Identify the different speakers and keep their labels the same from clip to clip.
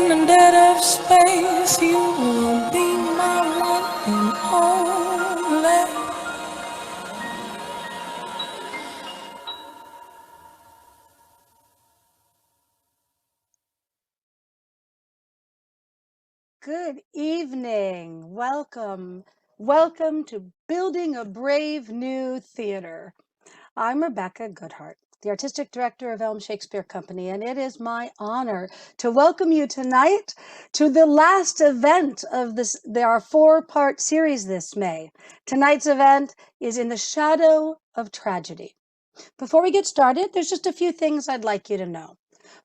Speaker 1: In the dead of space, you will be my one and only.
Speaker 2: Good evening. Welcome. Welcome to Building a Brave New Theater. I'm Rebecca Goodhart, the Artistic Director of Elm Shakespeare Company, and it is my honor to welcome you tonight to the last event of this. There are four-part series this May. Tonight's event is In the Shadow of Tragedy. Before we get started, there's just a few things I'd like you to know.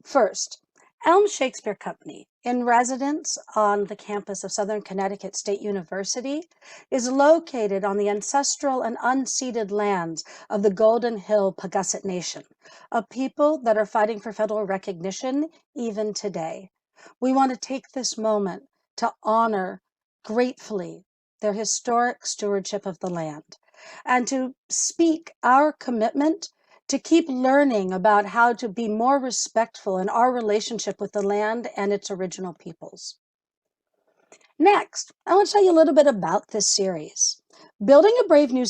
Speaker 2: First, Elm Shakespeare Company, in residence on the campus of Southern Connecticut State University, is located on the ancestral and unceded lands of the Golden Hill Pagusset Nation, a people that are fighting for federal recognition even today. We want to take this moment to honor gratefully their historic stewardship of the land and to speak our commitment to keep learning about how to be more respectful in our relationship with the land and its original peoples. Next, I want to tell you a little bit about this series. Building a Brave New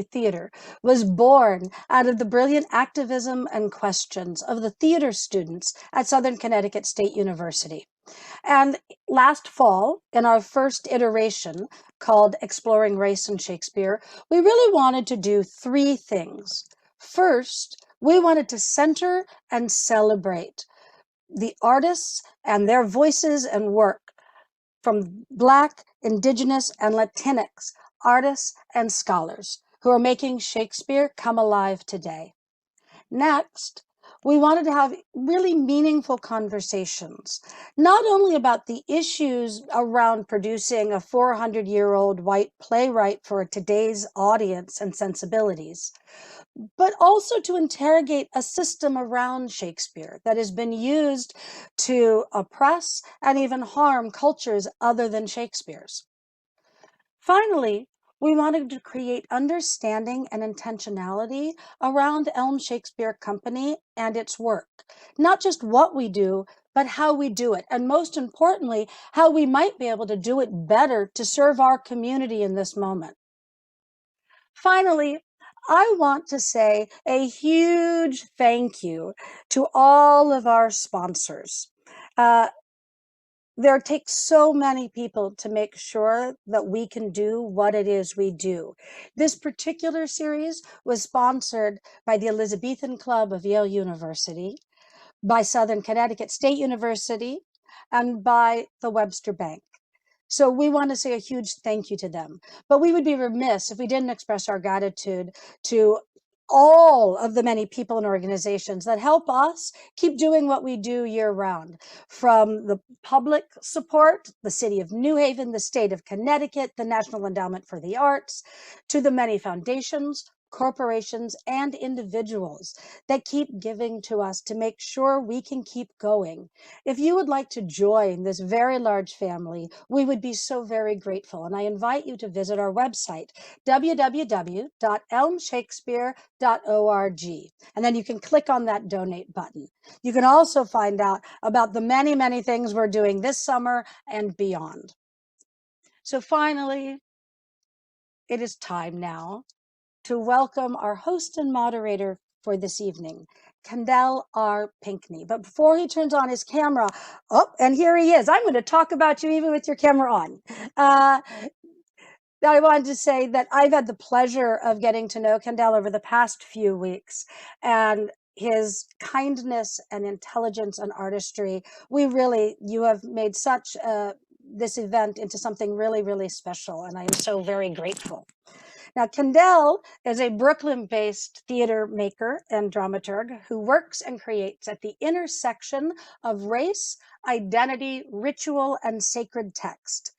Speaker 2: Theater was born out of the brilliant activism and questions of the theater students at Southern Connecticut State University. And last fall, in our first iteration called Exploring Race in Shakespeare, we really wanted to do three things. First, we wanted to center and celebrate the artists and their voices and work from Black, Indigenous, and Latinx artists and scholars who are making Shakespeare come alive today. Next, we wanted to have really meaningful conversations, not only about the issues around producing a 400-year-old white playwright for today's audience and sensibilities, but also to interrogate a system around Shakespeare that has been used to oppress and even harm cultures other than Shakespeare's. Finally, we wanted to create understanding and intentionality around Elm Shakespeare Company and its work. Not just what we do, but how we do it. And most importantly, how we might be able to do it better to serve our community in this moment. Finally, I want to say a huge thank you to all of our sponsors. There takes so many people to make sure that we can do what it is we do. This particular series was sponsored by the Elizabethan Club of Yale University, by Southern Connecticut State University, and by the Webster Bank. So we want to say a huge thank you to them. But we would be remiss if we didn't express our gratitude to all of the many people and organizations that help us keep doing what we do year round, from the public support, the City of New Haven, the State of Connecticut, the National Endowment for the Arts, to the many foundations, corporations, and individuals that keep giving to us to make sure we can keep going. If you would like to join this very large family, we would be so very grateful. And I invite you to visit our website, www.elmshakespeare.org. And then you can click on that donate button. You can also find out about the many, many things we're doing this summer and beyond. So finally, it is time now to welcome our host and moderator for this evening, Kendell R. Pinkney. But before he turns on his camera, and here he is. I'm going to talk about you even with your camera on. I wanted to say that I've had the pleasure of getting to know Kendell over the past few weeks, and his kindness and intelligence and artistry, you have made such this event into something really, really special, and I am so very grateful. Now, Kendell is a Brooklyn-based theater maker and dramaturg who works and creates at the intersection of race, identity, ritual, and sacred text.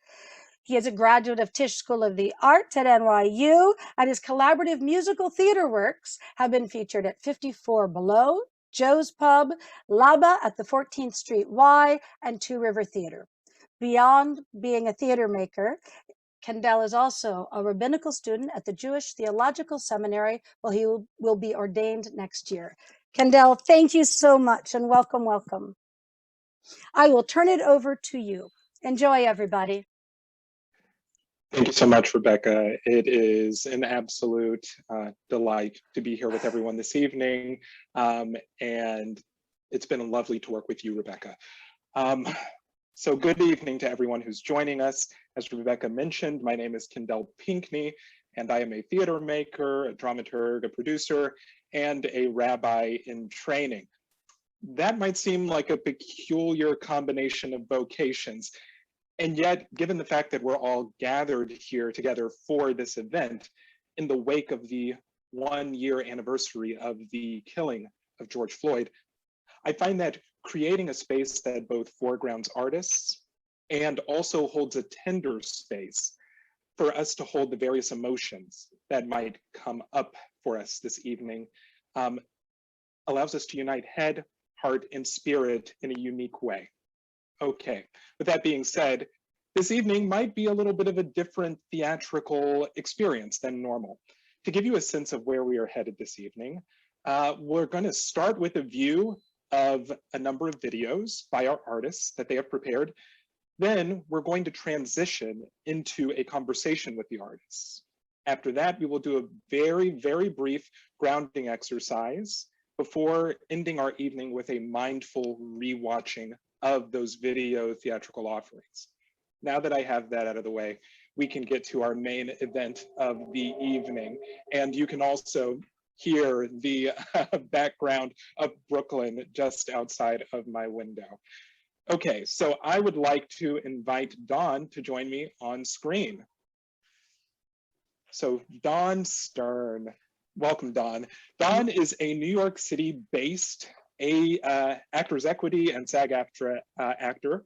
Speaker 2: He is a graduate of Tisch School of the Arts at NYU, and his collaborative musical theater works have been featured at 54 Below, Joe's Pub, Laba at the 14th Street Y, and Two River Theater. Beyond being a theater maker, Kendell is also a rabbinical student at the Jewish Theological Seminary, where he will be ordained next year. Kendell, thank you so much and welcome, welcome. I will turn it over to you. Enjoy, everybody.
Speaker 3: Thank you so much, Rebecca. It is an absolute delight to be here with everyone this evening. And it's been lovely to work with you, Rebecca. So good evening to everyone who's joining us. As Rebecca mentioned, my name is Kendell Pinkney, and I am a theater maker, a dramaturg, a producer, and a rabbi in training. That might seem like a peculiar combination of vocations. And yet, given the fact that we're all gathered here together for this event, in the wake of the 1-year anniversary of the killing of George Floyd, I find that creating a space that both foregrounds artists and also holds a tender space for us to hold the various emotions that might come up for us this evening allows us to unite head, heart, and spirit in a unique way. Okay, with that being said, this evening might be a little bit of a different theatrical experience than normal. To give you a sense of where we are headed this evening, we're going to start with a view of a number of videos by our artists that they have prepared. Then we're going to transition into a conversation with the artists. After that, we will do a very, very brief grounding exercise before ending our evening with a mindful rewatching of those video theatrical offerings. Now that I have that out of the way, we can get to our main event of the evening. And you can also hear the background of Brooklyn just outside of my window. Okay, so I would like to invite Dawn to join me on screen. So Dawn Stern, welcome Dawn. Dawn is a New York City based Actors Equity and SAG-AFTRA actor,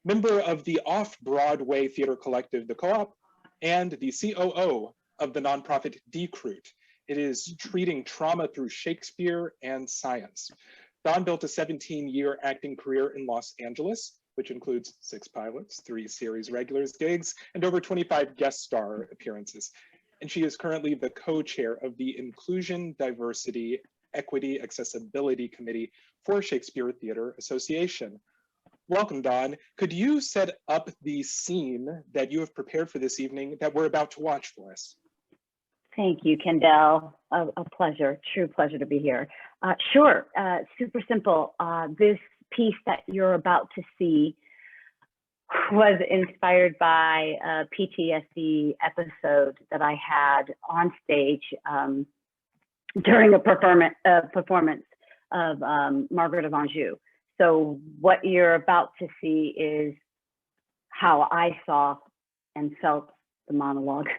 Speaker 3: member of the off-Broadway theater collective, The Co-op, and the COO of the nonprofit Decruit. It is treating trauma through Shakespeare and science. Dawn built a 17-year acting career in Los Angeles, which includes 6 pilots, 3 series regulars gigs, and over 25 guest star appearances. And she is currently the co-chair of the Inclusion, Diversity, Equity, Accessibility Committee for Shakespeare Theater Association. Welcome, Dawn. Could you set up the scene that you have prepared for this evening that we're about to watch for us?
Speaker 4: Thank you, Kendell. A pleasure, true pleasure to be here. Sure, super simple. This piece that you're about to see was inspired by a PTSD episode that I had on stage during a performance of Margaret of Anjou. So what you're about to see is how I saw and felt the monologue.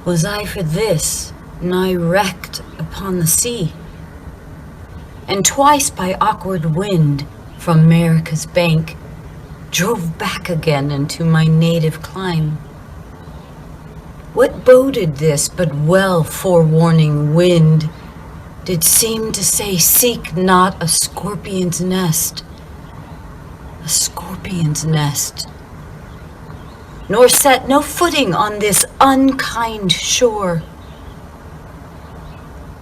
Speaker 5: Was I for this, nigh wrecked upon the sea, and twice by awkward wind from America's bank drove back again into my native clime? What boded this but well forewarning wind did seem to say, seek not a scorpion's nest, a scorpion's nest, nor set no footing on this unkind shore.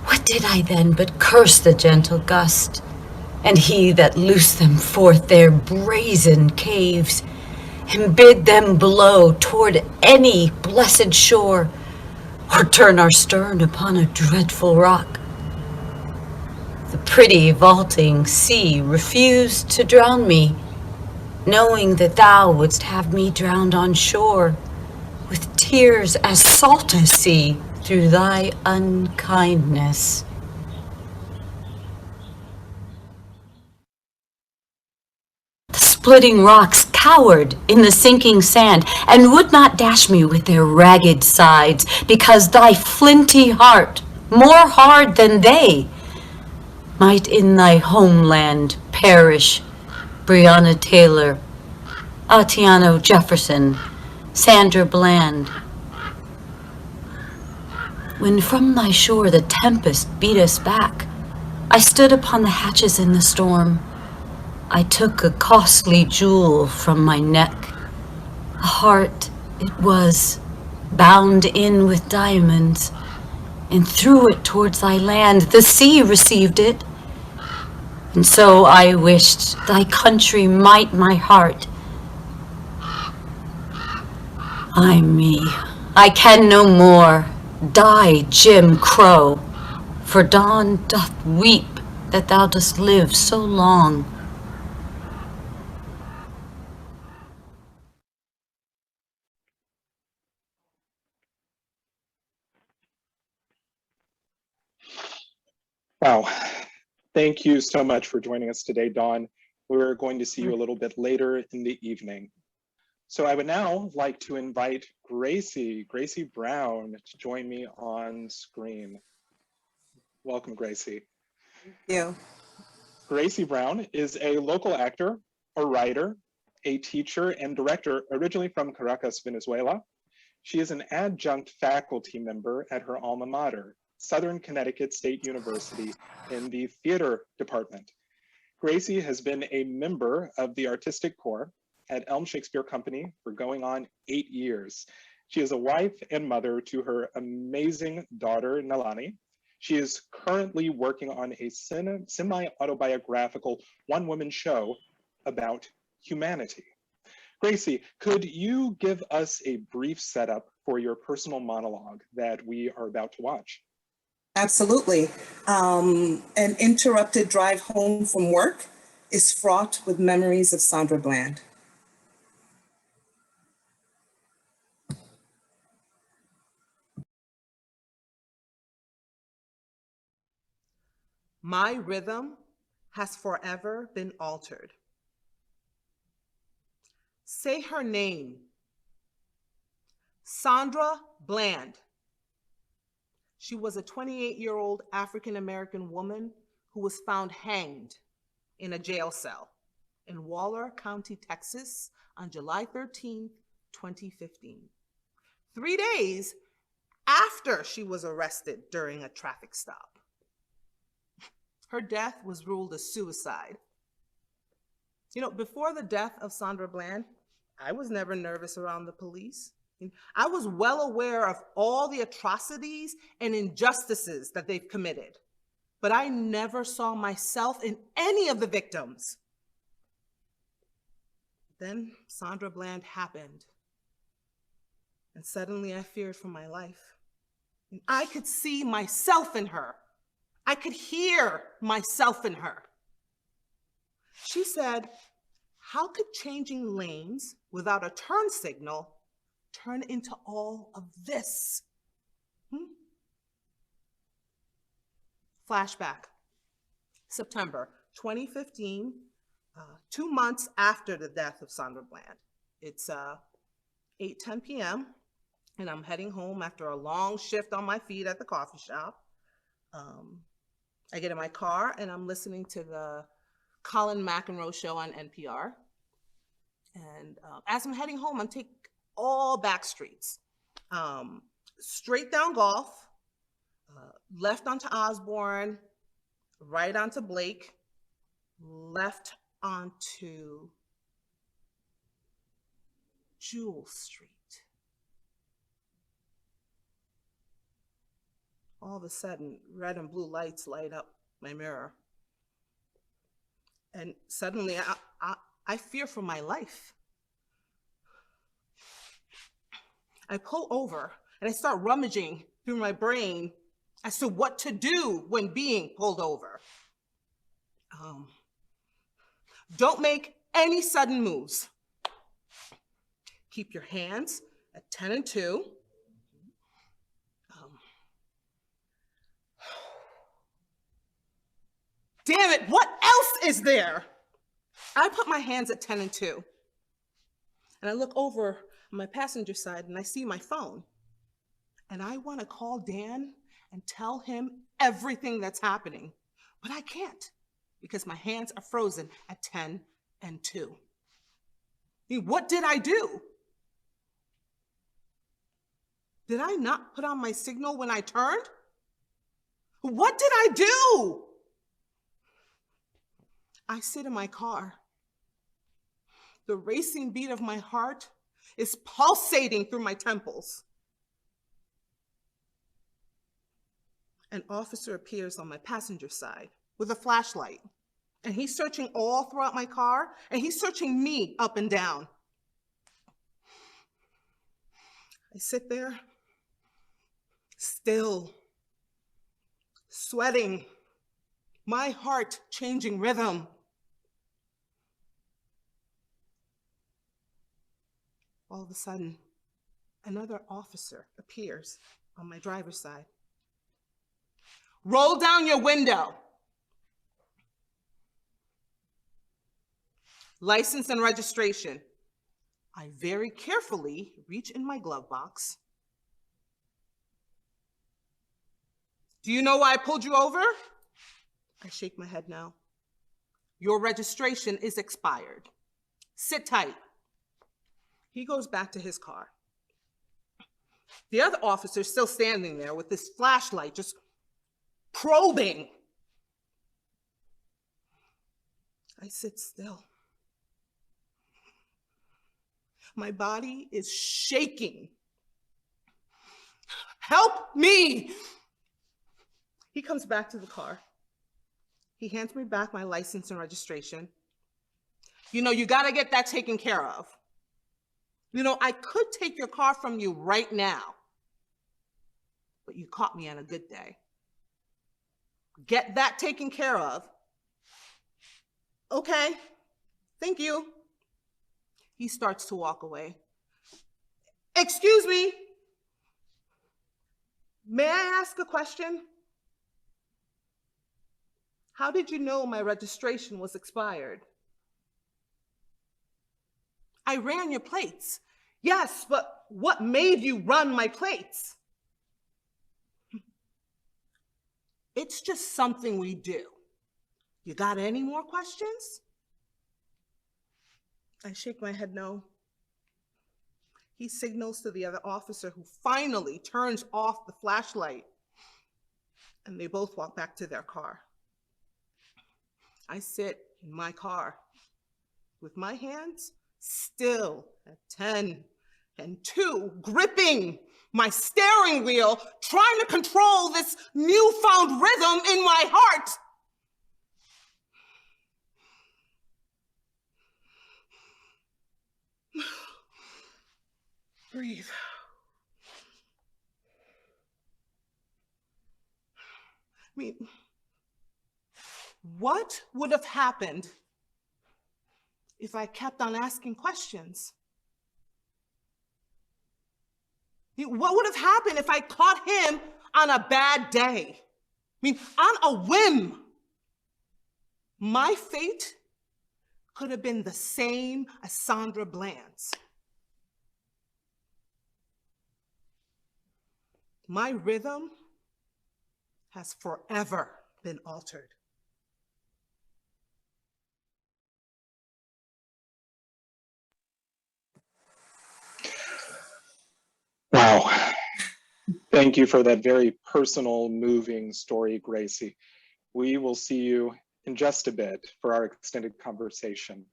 Speaker 5: What did I then but curse the gentle gust, and he that loosed them forth their brazen caves, and bid them blow toward any blessed shore, or turn our stern upon a dreadful rock? The pretty vaulting sea refused to drown me, knowing that thou wouldst have me drowned on shore, with tears as salt as sea through thy unkindness. The splitting rocks cowered in the sinking sand, and would not dash me with their ragged sides, because thy flinty heart, more hard than they, might in thy homeland perish. Breonna Taylor, Atiano Jefferson, Sandra Bland. When from thy shore the tempest beat us back, I stood upon the hatches in the storm. I took a costly jewel from my neck, a heart it was, bound in with diamonds, and threw it towards thy land. The sea received it, and so I wished thy country might my heart. Ay me, I can no more die Jim Crow, for dawn doth weep that thou dost live so long.
Speaker 3: Wow. Thank you so much for joining us today, Dawn. We're going to see you a little bit later in the evening. So I would now like to invite Gracy Brown to join me on screen. Welcome, Gracy.
Speaker 6: Thank you.
Speaker 3: Gracy Brown is a local actor, a writer, a teacher, and director originally from Caracas, Venezuela. She is an adjunct faculty member at her alma mater, Southern Connecticut State University, in the theater department. Gracy has been a member of the artistic corps at Elm Shakespeare Company for going on 8 years. She is a wife and mother to her amazing daughter, Nalani. She is currently working on a semi-autobiographical one-woman show about humanity. Gracy, could you give us a brief setup for your personal monologue that we are about to watch?
Speaker 6: Absolutely. An interrupted drive home from work is fraught with memories of Sandra Bland.
Speaker 7: My rhythm has forever been altered. Say her name. Sandra Bland. She was a 28-year-old African-American woman who was found hanged in a jail cell in Waller County, Texas on July 13, 2015. 3 days after she was arrested during a traffic stop. Her death was ruled a suicide. You know, before the death of Sandra Bland, I was never nervous around the police. I was well aware of all the atrocities and injustices that they've committed, but I never saw myself in any of the victims. Then Sandra Bland happened, and suddenly I feared for my life. I could see myself in her. I could hear myself in her. She said, how could changing lanes without a turn signal turn into all of this? Flashback, September 2015, 2 months after the death of Sandra Bland. It's 8:10 p.m. and I'm heading home after a long shift on my feet at the coffee shop. I get in my car and I'm listening to the Colin McEnroe show on NPR. And as I'm heading home, I'm taking all back streets. Straight down Golf, left onto Osborne, right onto Blake, left onto Jewel Street. All of a sudden, red and blue lights light up my mirror. And suddenly, I fear for my life. I pull over and I start rummaging through my brain as to what to do when being pulled over. Don't make any sudden moves. Keep your hands at 10 and 2. Damn it, what else is there? I put my hands at 10 and 2. And I look over on my passenger side and I see my phone. And I want to call Dan and tell him everything that's happening. But I can't because my hands are frozen at 10 and 2. I mean, what did I do? Did I not put on my signal when I turned? What did I do? I sit in my car. The racing beat of my heart is pulsating through my temples. An officer appears on my passenger side with a flashlight, and he's searching all throughout my car, and he's searching me up and down. I sit there, still, sweating, my heart changing rhythm. All of a sudden, another officer appears on my driver's side. Roll down your window. License and registration. I very carefully reach in my glove box. Do you know why I pulled you over? I shake my head no. Your registration is expired. Sit tight. He goes back to his car. The other officer's still standing there with this flashlight, just probing. I sit still. My body is shaking. Help me! He comes back to the car. He hands me back my license and registration. You know, you gotta get that taken care of. You know, I could take your car from you right now, but you caught me on a good day. Get that taken care of. Okay, thank you. He starts to walk away. Excuse me. May I ask a question? How did you know my registration was expired? I ran your plates. Yes, but what made you run my plates? It's just something we do. You got any more questions? I shake my head no. He signals to the other officer, who finally turns off the flashlight, and they both walk back to their car. I sit in my car with my hands still at 10 and 2, gripping my steering wheel, trying to control this newfound rhythm in my heart. Breathe. I mean, what would have happened if I kept on asking questions? What would have happened if I caught him on a bad day? I mean, on a whim. My fate could have been the same as Sandra Bland's. My rhythm has forever been altered.
Speaker 3: Wow. Thank you for that very personal, moving story, Gracie. We will see you in just a bit for our extended conversation.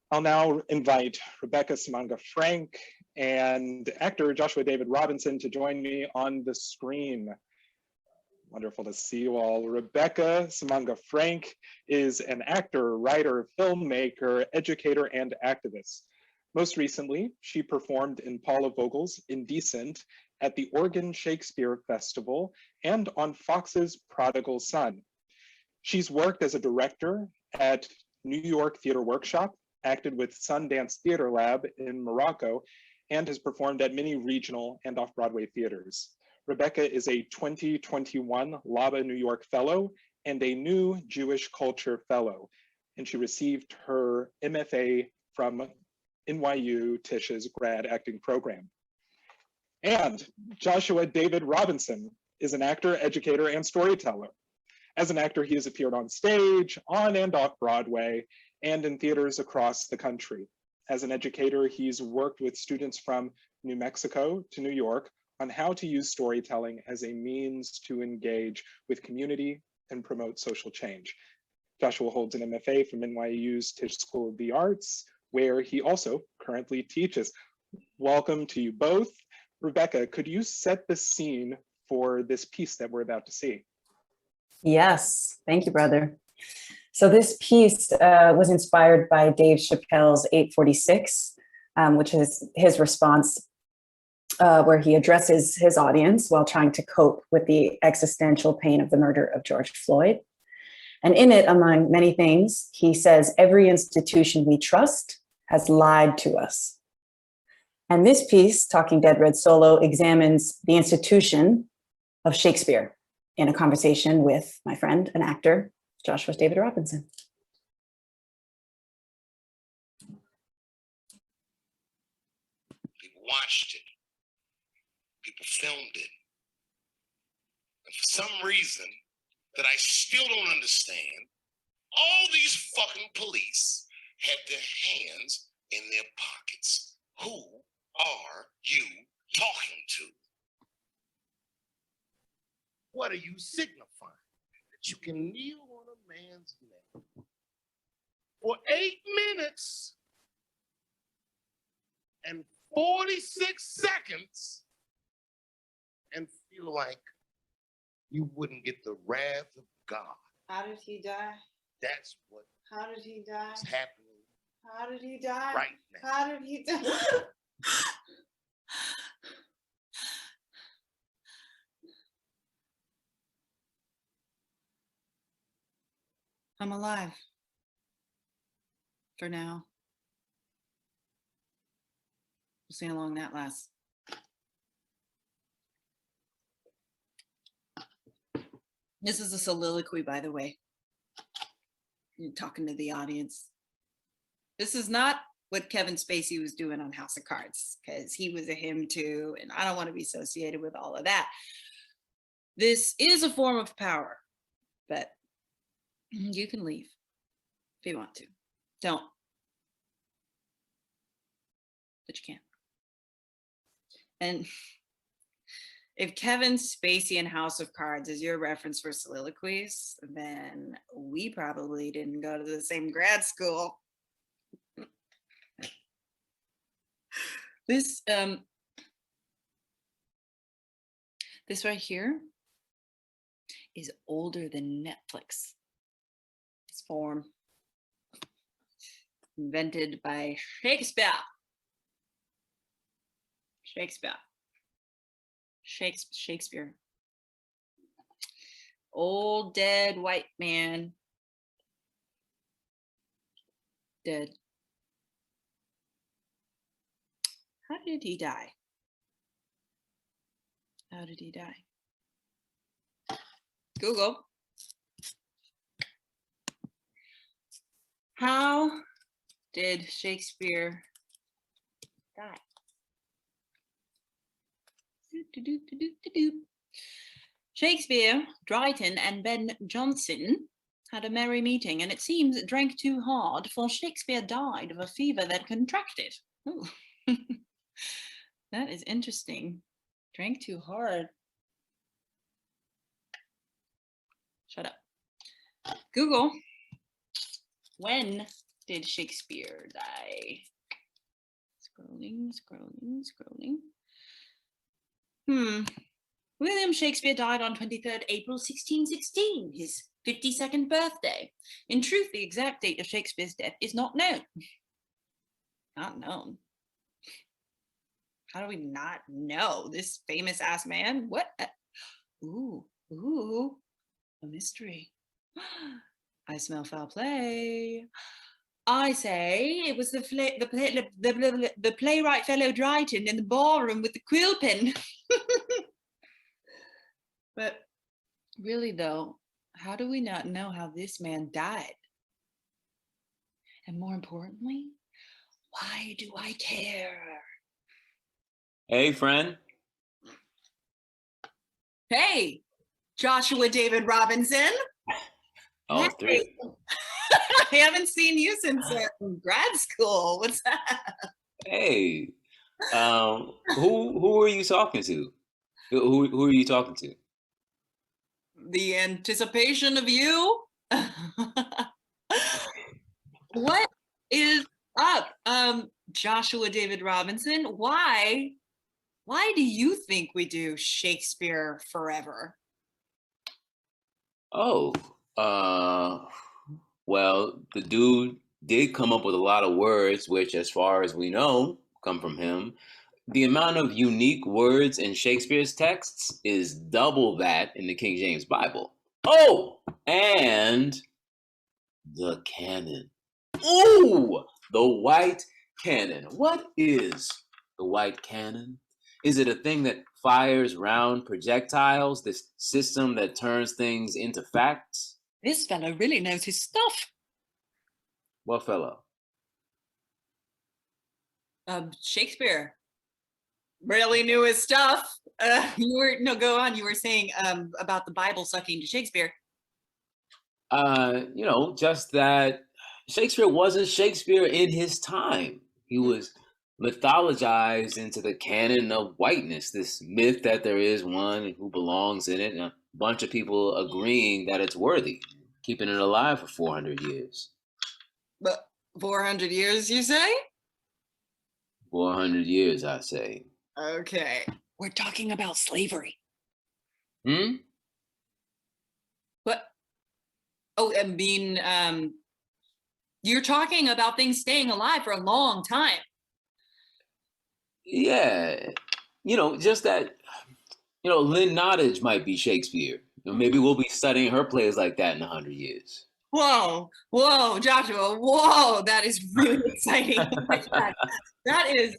Speaker 3: I'll now invite Rebecca Samanga-Frank and actor Joshua David Robinson to join me on the screen. Wonderful to see you all. Rebecca Samanga-Frank is an actor, writer, filmmaker, educator, and activist. Most recently, she performed in Paula Vogel's Indecent at the Oregon Shakespeare Festival and on Fox's Prodigal Son. She's worked as a director at New York Theater Workshop, acted with Sundance Theater Lab in Morocco, and has performed at many regional and off-Broadway theaters. Rebecca is a 2021 LABA New York Fellow and a New Jewish Culture Fellow, and she received her MFA from NYU Tish's grad acting program. And Joshua David Robinson is an actor, educator, and storyteller. As an actor, he has appeared on stage, on and off Broadway, and in theaters across the country. As an educator, he's worked with students from New Mexico to New York on how to use storytelling as a means to engage with community and promote social change. Joshua holds an MFA from NYU's Tisch School of the Arts, where he also currently teaches. Welcome to you both. Rebecca, could you set the scene for this piece that we're about to see?
Speaker 8: Yes, thank you, brother. So this piece was inspired by Dave Chappelle's 846, which is his response where he addresses his audience while trying to cope with the existential pain of the murder of George Floyd. And in it, among many things, he says, every institution we trust has lied to us. And this piece, Talking Dead Red Solo, examines the institution of Shakespeare in a conversation with my friend and actor, Joshua David Robinson.
Speaker 9: People watched it. People filmed it. And for some reason that I still don't understand, all these fucking police had their hands in their pockets. Who are you talking to? What are you signifying? That you can kneel on a man's neck for 8 minutes and 46 seconds and feel like you wouldn't get the wrath of God.
Speaker 10: How did he die?
Speaker 9: That's what
Speaker 10: How did he die?
Speaker 9: is happening
Speaker 10: How did he die?
Speaker 9: right now.
Speaker 10: How did he die? I'm alive. For now. We'll see how long that lasts. This is a soliloquy, by the way. You're talking to the audience. This is not what Kevin Spacey was doing on House of Cards, because he was a him too, and I don't want to be associated with all of that. This is a form of power, but you can leave if you want to. Don't. But you can't. And if Kevin Spacey in House of Cards is your reference for soliloquies, then we probably didn't go to the same grad school. This right here is older than Netflix. This form, invented by Shakespeare. Shakespeare. Old dead white man. Dead. How did he die? How did he die? Google. How did Shakespeare die? Shakespeare, Drayton, and Ben Jonson had a merry meeting, and it seems drank too hard, for Shakespeare died of a fever that contracted. Ooh. That is interesting. Drank too hard. Shut up. Google. When did Shakespeare die? Scrolling. William Shakespeare died on 23rd April 1616, his 52nd birthday. In truth, the exact date of Shakespeare's death is not known. Not known. How do we not know this famous ass man? What? Ooh, a mystery. I smell foul play. I say it was the playwright fellow Drayton in the ballroom with the quill pen. But really though, how do we not know how this man died? And more importantly, why do I care?
Speaker 11: Hey, friend.
Speaker 10: Hey, Joshua David Robinson.
Speaker 11: All three.
Speaker 10: I haven't seen you since grad school. What's that?
Speaker 11: Hey, who are you talking to? Who are you talking to?
Speaker 10: The anticipation of you. What is up, Joshua David Robinson? Why do you think we do Shakespeare forever?
Speaker 11: Oh, well, the dude did come up with a lot of words, which, as far as we know, come from him. The amount of unique words in Shakespeare's texts is double that in the King James Bible. Oh, and the canon. Ooh, the white cannon. What is the white cannon? Is it a thing that fires round projectiles, this system that turns things into facts?
Speaker 10: This fellow really knows his stuff.
Speaker 11: What fellow?
Speaker 10: Shakespeare really knew his stuff. Go on. You were saying about the Bible sucking to Shakespeare.
Speaker 11: Just that Shakespeare wasn't Shakespeare in his time. He was mythologized into the canon of whiteness, this myth that there is one who belongs in it, and a bunch of people agreeing that it's worthy, keeping it alive for 400 years.
Speaker 10: But 400 years, you say?
Speaker 11: 400 years, I say.
Speaker 10: Okay. We're talking about slavery.
Speaker 11: Hmm?
Speaker 10: What? Oh, I mean, you're talking about things staying alive for a long time.
Speaker 11: Yeah. Just that, Lynn Nottage might be Shakespeare. Maybe we'll be studying her plays like that in 100 years.
Speaker 10: Whoa, Joshua, whoa, that is really exciting. Oh my God. That is,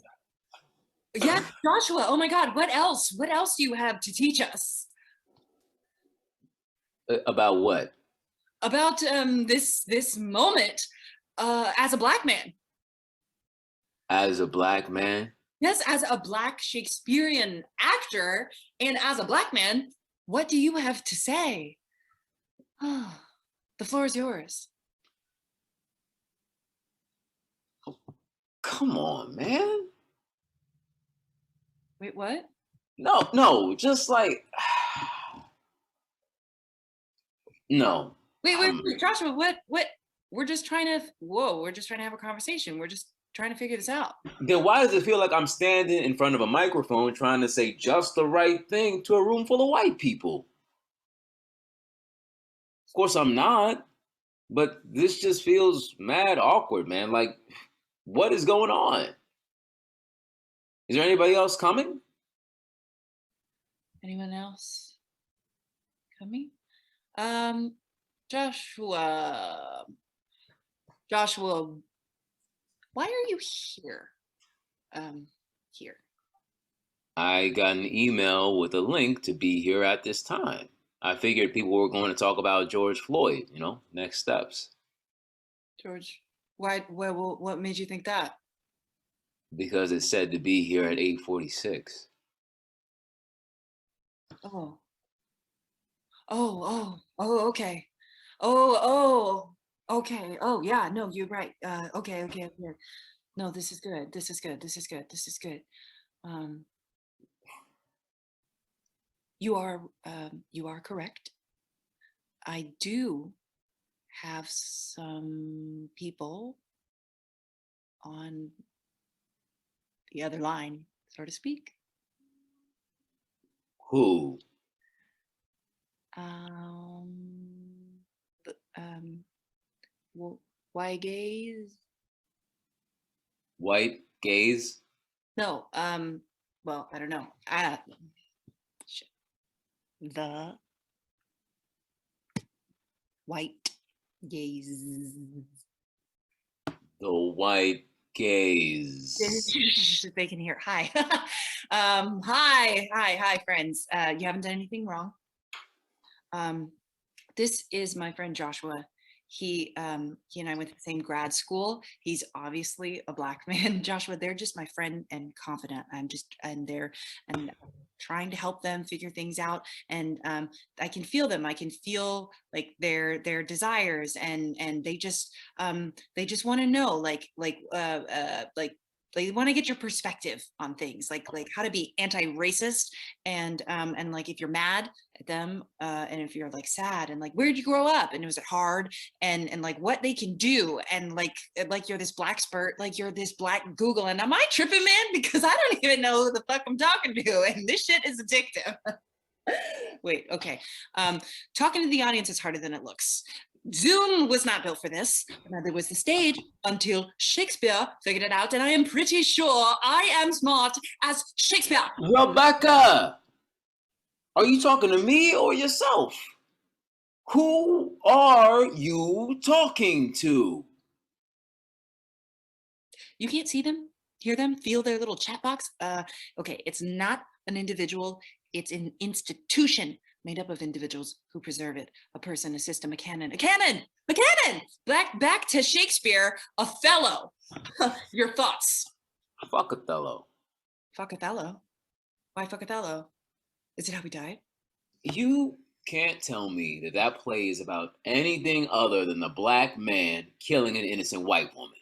Speaker 10: yeah, Joshua, oh my God, what else? What else do you have to teach us?
Speaker 11: About what?
Speaker 10: About this moment as a Black man.
Speaker 11: As a Black man?
Speaker 10: Yes, as a Black Shakespearean actor and as a Black man, what do you have to say? Oh, the floor is yours.
Speaker 11: Come on, man.
Speaker 10: Wait, what?
Speaker 11: No, just like, no.
Speaker 10: Wait, Joshua, what? We're just trying to, we're just trying to have a conversation. We're just trying to figure this out.
Speaker 11: Then why does it feel like I'm standing in front of a microphone trying to say just the right thing to a room full of white people? Of course I'm not, but this just feels mad awkward, man. Like, what is going on? Is there anybody else coming?
Speaker 10: Anyone else coming? Joshua, why are you here? Here.
Speaker 11: I got an email with a link to be here at this time. I figured people were going to talk about George Floyd, next steps.
Speaker 10: George, what made you think that?
Speaker 11: Because it said to be here at 8:46.
Speaker 10: Oh, okay. Okay. Oh, yeah, no, you're right. Okay. No, this is good. This is good. You are correct. I do have some people on the other line, so to speak.
Speaker 11: Who?
Speaker 10: Why gays?
Speaker 11: White gays?
Speaker 10: No, well, I don't know. The white gays.
Speaker 11: The white gays.
Speaker 10: They can hear. Hi. Hi, friends. You haven't done anything wrong. This is my friend Joshua. he and I went to the same grad school. He's obviously a Black man. Joshua, they're just my friend and confidant. I'm trying to help them figure things out. And I can feel them. I can feel like their desires, and they just want to know, like they want to get your perspective on things, like how to be anti-racist, and like if you're mad at them, and if you're like sad, and like where'd you grow up, and was it hard, and like what they can do, and like you're this black expert, like you're this black Google, and am I tripping, man? Because I don't even know who the fuck I'm talking to, and this shit is addictive. Wait, okay. Talking to the audience is harder than it looks. Zoom was not built for this. Neither was the stage, until Shakespeare figured it out, and I am pretty sure I am smart as Shakespeare.
Speaker 11: Rebecca, are you talking to me or yourself? Who are you talking to?
Speaker 10: You can't see them, hear them, feel their little chat box? Okay, it's not an individual, it's an institution made up of individuals who preserve it. A person, a system, a canon, a canon, a canon! Back to Shakespeare, Othello. Your thoughts?
Speaker 11: Fuck Othello.
Speaker 10: Fuck Othello? Why fuck Othello? Is it how he died?
Speaker 11: You can't tell me that play is about anything other than the black man killing an innocent white woman.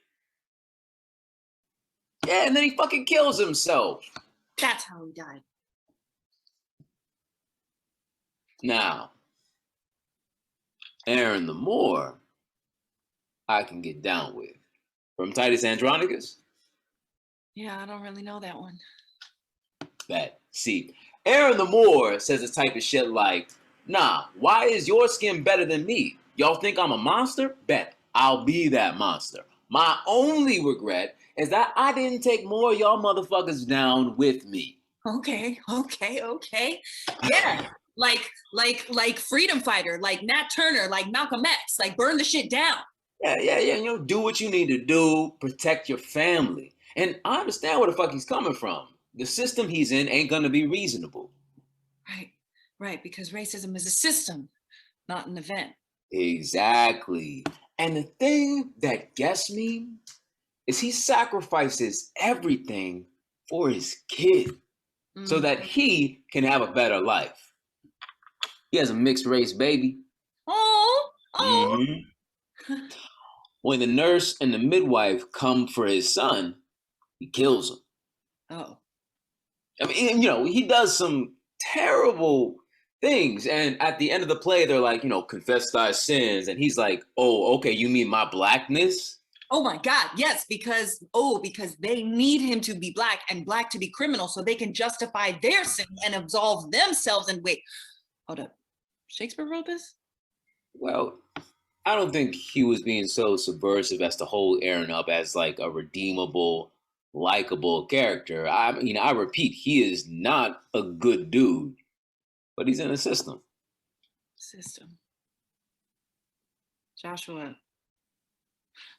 Speaker 11: Yeah, and then he fucking kills himself.
Speaker 10: That's how he died.
Speaker 11: Now, Aaron the Moor, I can get down with. From Titus Andronicus?
Speaker 10: Yeah, I don't really know that one.
Speaker 11: Bet. See, Aaron the Moor says this type of shit like, nah, why is your skin better than me? Y'all think I'm a monster? Bet. I'll be that monster. My only regret is that I didn't take more of y'all motherfuckers down with me.
Speaker 10: Okay. Yeah. like freedom fighter, like Nat Turner, like Malcolm X, like burn the shit down.
Speaker 11: Yeah. You know, do what you need to do, protect your family. And I understand where the fuck he's coming from. The system he's in ain't gonna be reasonable.
Speaker 10: Right, because racism is a system, not an event.
Speaker 11: Exactly. And the thing that gets me is he sacrifices everything for his kid so that he can have a better life. He has a mixed race baby.
Speaker 10: Oh.
Speaker 11: Mm-hmm. When the nurse and the midwife come for his son, he kills them.
Speaker 10: Oh.
Speaker 11: I mean, you know, he does some terrible things. And at the end of the play, they're like, you know, confess thy sins. And he's like, oh, okay, you mean my blackness?
Speaker 10: Oh my God, yes, because they need him to be black and black to be criminal so they can justify their sin and absolve themselves. And wait, hold up. Shakespeare wrote this?
Speaker 11: Well, I don't think he was being so subversive as to hold Aaron up as like a redeemable, likable character. I mean, I repeat, he is not a good dude, but he's in a system.
Speaker 10: Joshua,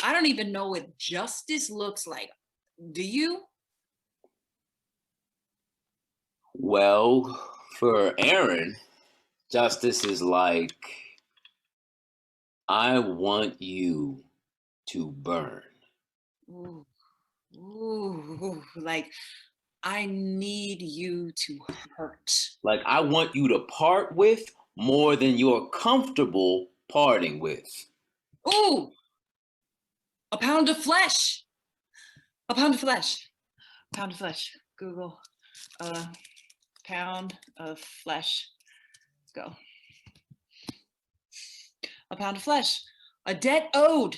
Speaker 10: I don't even know what justice looks like. Do you?
Speaker 11: Well, for Aaron, justice is like, I want you to burn.
Speaker 10: Ooh, like, I need you to hurt.
Speaker 11: Like, I want you to part with more than you're comfortable parting with.
Speaker 10: Ooh, a pound of flesh. A pound of flesh. Pound of flesh. Google. Pound of flesh. Let's go. A pound of flesh. A debt owed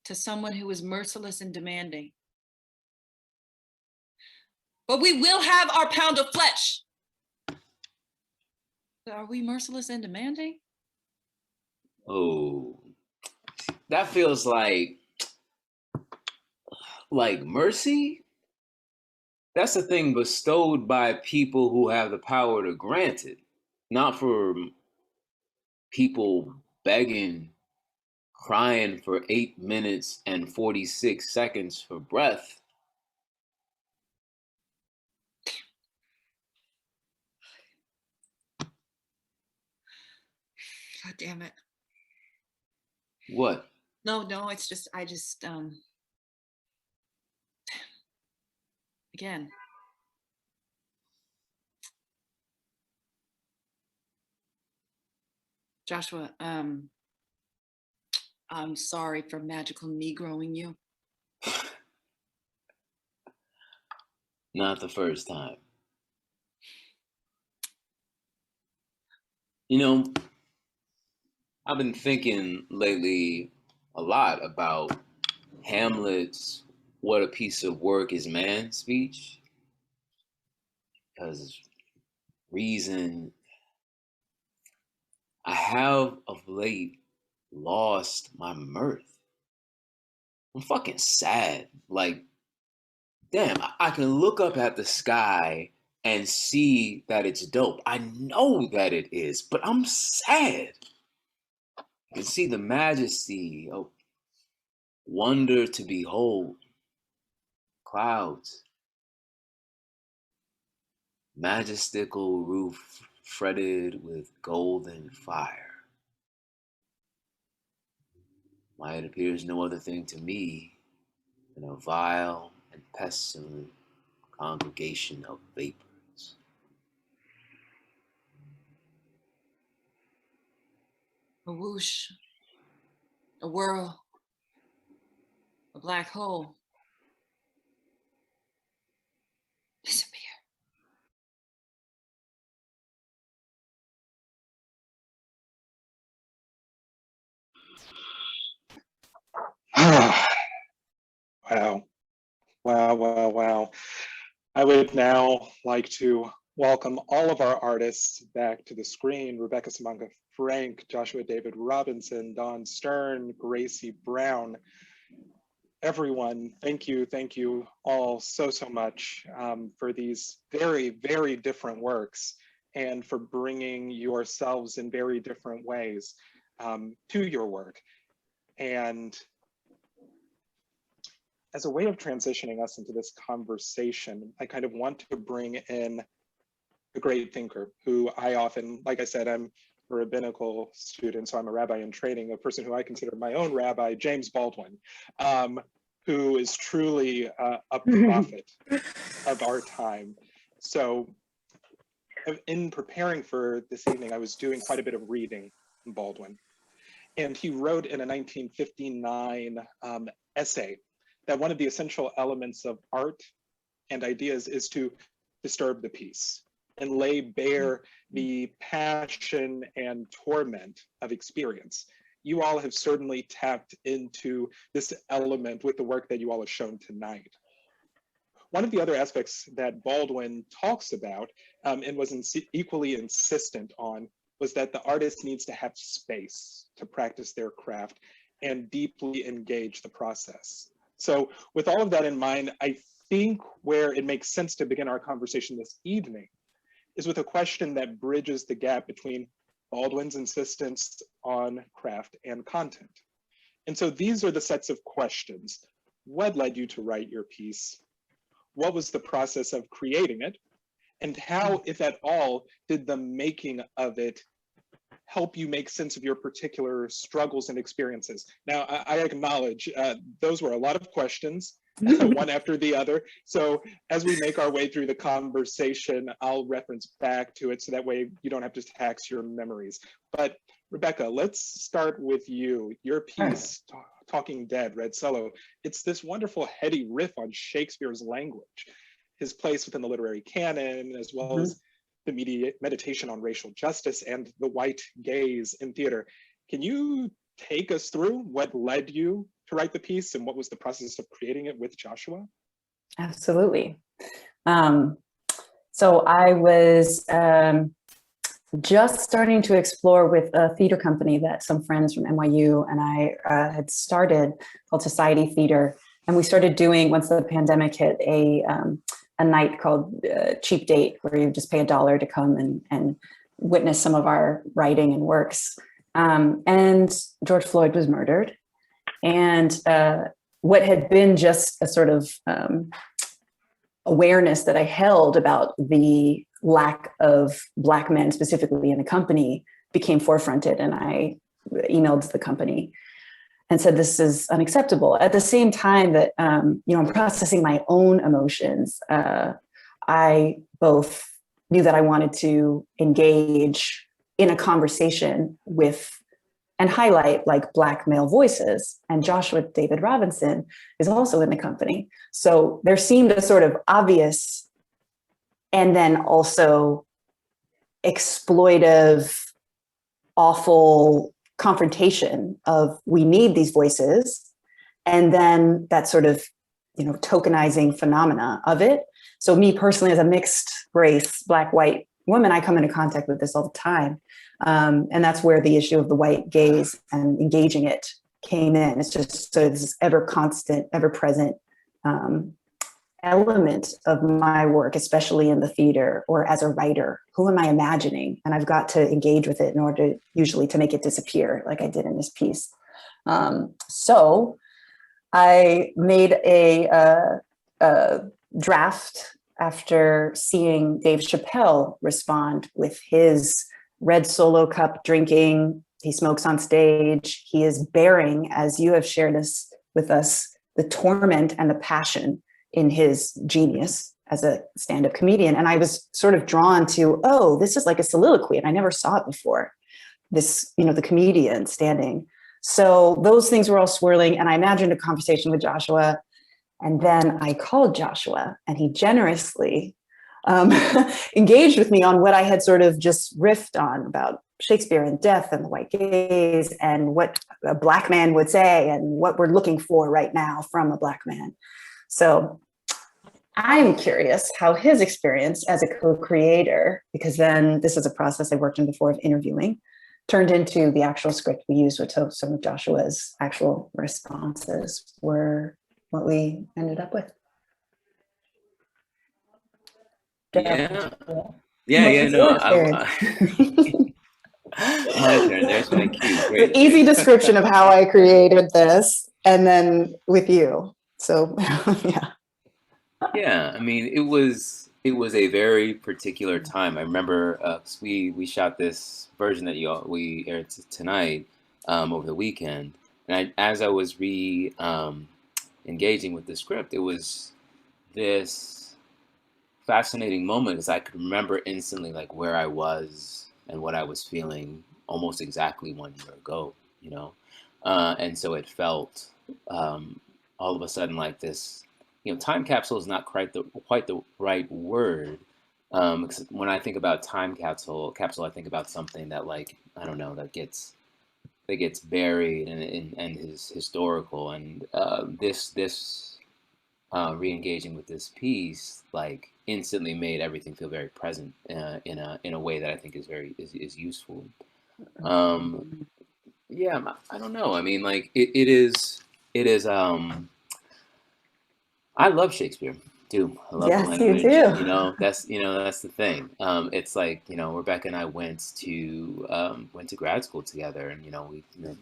Speaker 10: to someone who is merciless and demanding. But we will have our pound of flesh. Are we merciless and demanding?
Speaker 11: Oh, that feels like mercy. That's a thing bestowed by people who have the power to grant it, not for people begging, crying for 8 minutes and 46 seconds for breath.
Speaker 10: God damn it.
Speaker 11: What?
Speaker 10: No, it's just, again, Joshua, I'm sorry for magical Negroing you.
Speaker 11: Not the first time. You know, I've been thinking lately a lot about Hamlet's "What a piece of work is man" speech, because reason I have of late lost my mirth. I'm fucking sad. Like, damn, I can look up at the sky and see that it's dope. I know that it is, but I'm sad. You can see the majesty of wonder to behold. Clouds, majestical roof fretted with golden fire. Light appears no other thing to me than a vile and pestilent congregation of vapors.
Speaker 10: A whoosh, a whirl, a black hole. Disappear.
Speaker 3: Wow. Wow. I would now like to welcome all of our artists back to the screen. Rebecca Samanga Frank, Joshua David Robinson, Dawn Stern, Gracy Brown. Everyone, thank you all so much for these very, very different works and for bringing yourselves in very different ways to your work. And as a way of transitioning us into this conversation, I kind of want to bring in a great thinker who I often, like I said, I'm a rabbinical student, so I'm a rabbi in training, a person who I consider my own rabbi, James Baldwin, who is truly a prophet of our time. So in preparing for this evening, I was doing quite a bit of reading in Baldwin. And he wrote in a 1959 essay that one of the essential elements of art and ideas is to disturb the peace and lay bare the passion and torment of experience. You all have certainly tapped into this element with the work that you all have shown tonight. One of the other aspects that Baldwin talks about and was equally insistent on was that the artist needs to have space to practice their craft and deeply engage the process. So with all of that in mind, I think where it makes sense to begin our conversation this evening is with a question that bridges the gap between Baldwin's insistence on craft and content. And so these are the sets of questions. What led you to write your piece? What was the process of creating it? And how, if at all, did the making of it help you make sense of your particular struggles and experiences? Now, I acknowledge those were a lot of questions, one after the other. So as we make our way through the conversation, I'll reference back to it so that way you don't have to tax your memories. But Rebecca, let's start with you. Your piece, Talking Dead, Red Cello, it's this wonderful heady riff on Shakespeare's language, his place within the literary canon, as well as the meditation on racial justice and the white gaze in theater. Can you take us through what led you to write the piece and what was the process of creating it with Joshua?
Speaker 8: Absolutely. So I was just starting to explore with a theater company that some friends from NYU and I had started called Society Theater. And we started doing, once the pandemic hit, a night called Cheap Date, where you just pay $1 to come and witness some of our writing and works. And George Floyd was murdered. And what had been just a sort of awareness that I held about the lack of Black men specifically in the company became forefronted, and I emailed the company. and said, this is unacceptable. At the same time that, I'm processing my own emotions, I both knew that I wanted to engage in a conversation with and highlight like Black male voices. And Joshua David Robinson is also in the company. So there seemed a sort of obvious and then also exploitive, awful confrontation of we need these voices. And then that sort of, tokenizing phenomena of it. So me personally, as a mixed race, Black, white woman, I come into contact with this all the time. And that's where the issue of the white gaze and engaging it came in. It's just sort of this ever constant, ever present element of my work, especially in the theater or as a writer. Who am I imagining? And I've got to engage with it in order usually to make it disappear, like I did in this piece. So I made a draft after seeing Dave Chappelle respond with his red Solo cup drinking. He smokes on stage. He is bearing, as you have shared this with us, the torment and the passion in his genius as a stand-up comedian. And I was sort of drawn to, oh, this is like a soliloquy, and I never saw it before. This, the comedian standing. So those things were all swirling, and I imagined a conversation with Joshua. And then I called Joshua, and he generously engaged with me on what I had sort of just riffed on about Shakespeare and death and the white gaze and what a Black man would say and what we're looking for right now from a Black man. So I'm curious how his experience as a co-creator, because then this is a process I worked in before of interviewing, turned into the actual script we used, which some of Joshua's actual responses were what we ended up with.
Speaker 11: Yeah. My turn. There's my cue. Great.
Speaker 8: The easy description of how I created this, and then with you. So, yeah.
Speaker 11: Yeah, I mean, it was a very particular time. I remember we shot this version that we aired tonight over the weekend, and as I was engaging with the script, it was this fascinating moment because I could remember instantly like where I was and what I was feeling almost exactly 1 year ago, and so it felt all of a sudden like this. Time capsule is not quite the right word. Because when I think about time capsule, I think about something that that gets buried and is historical. And this re-engaging with this piece instantly made everything feel very present in a way that I think is very useful. Yeah, I don't know. I mean, it is. I love Shakespeare too. I love the language.
Speaker 8: You do.
Speaker 11: That's the thing. It's like Rebecca and I went to grad school together, and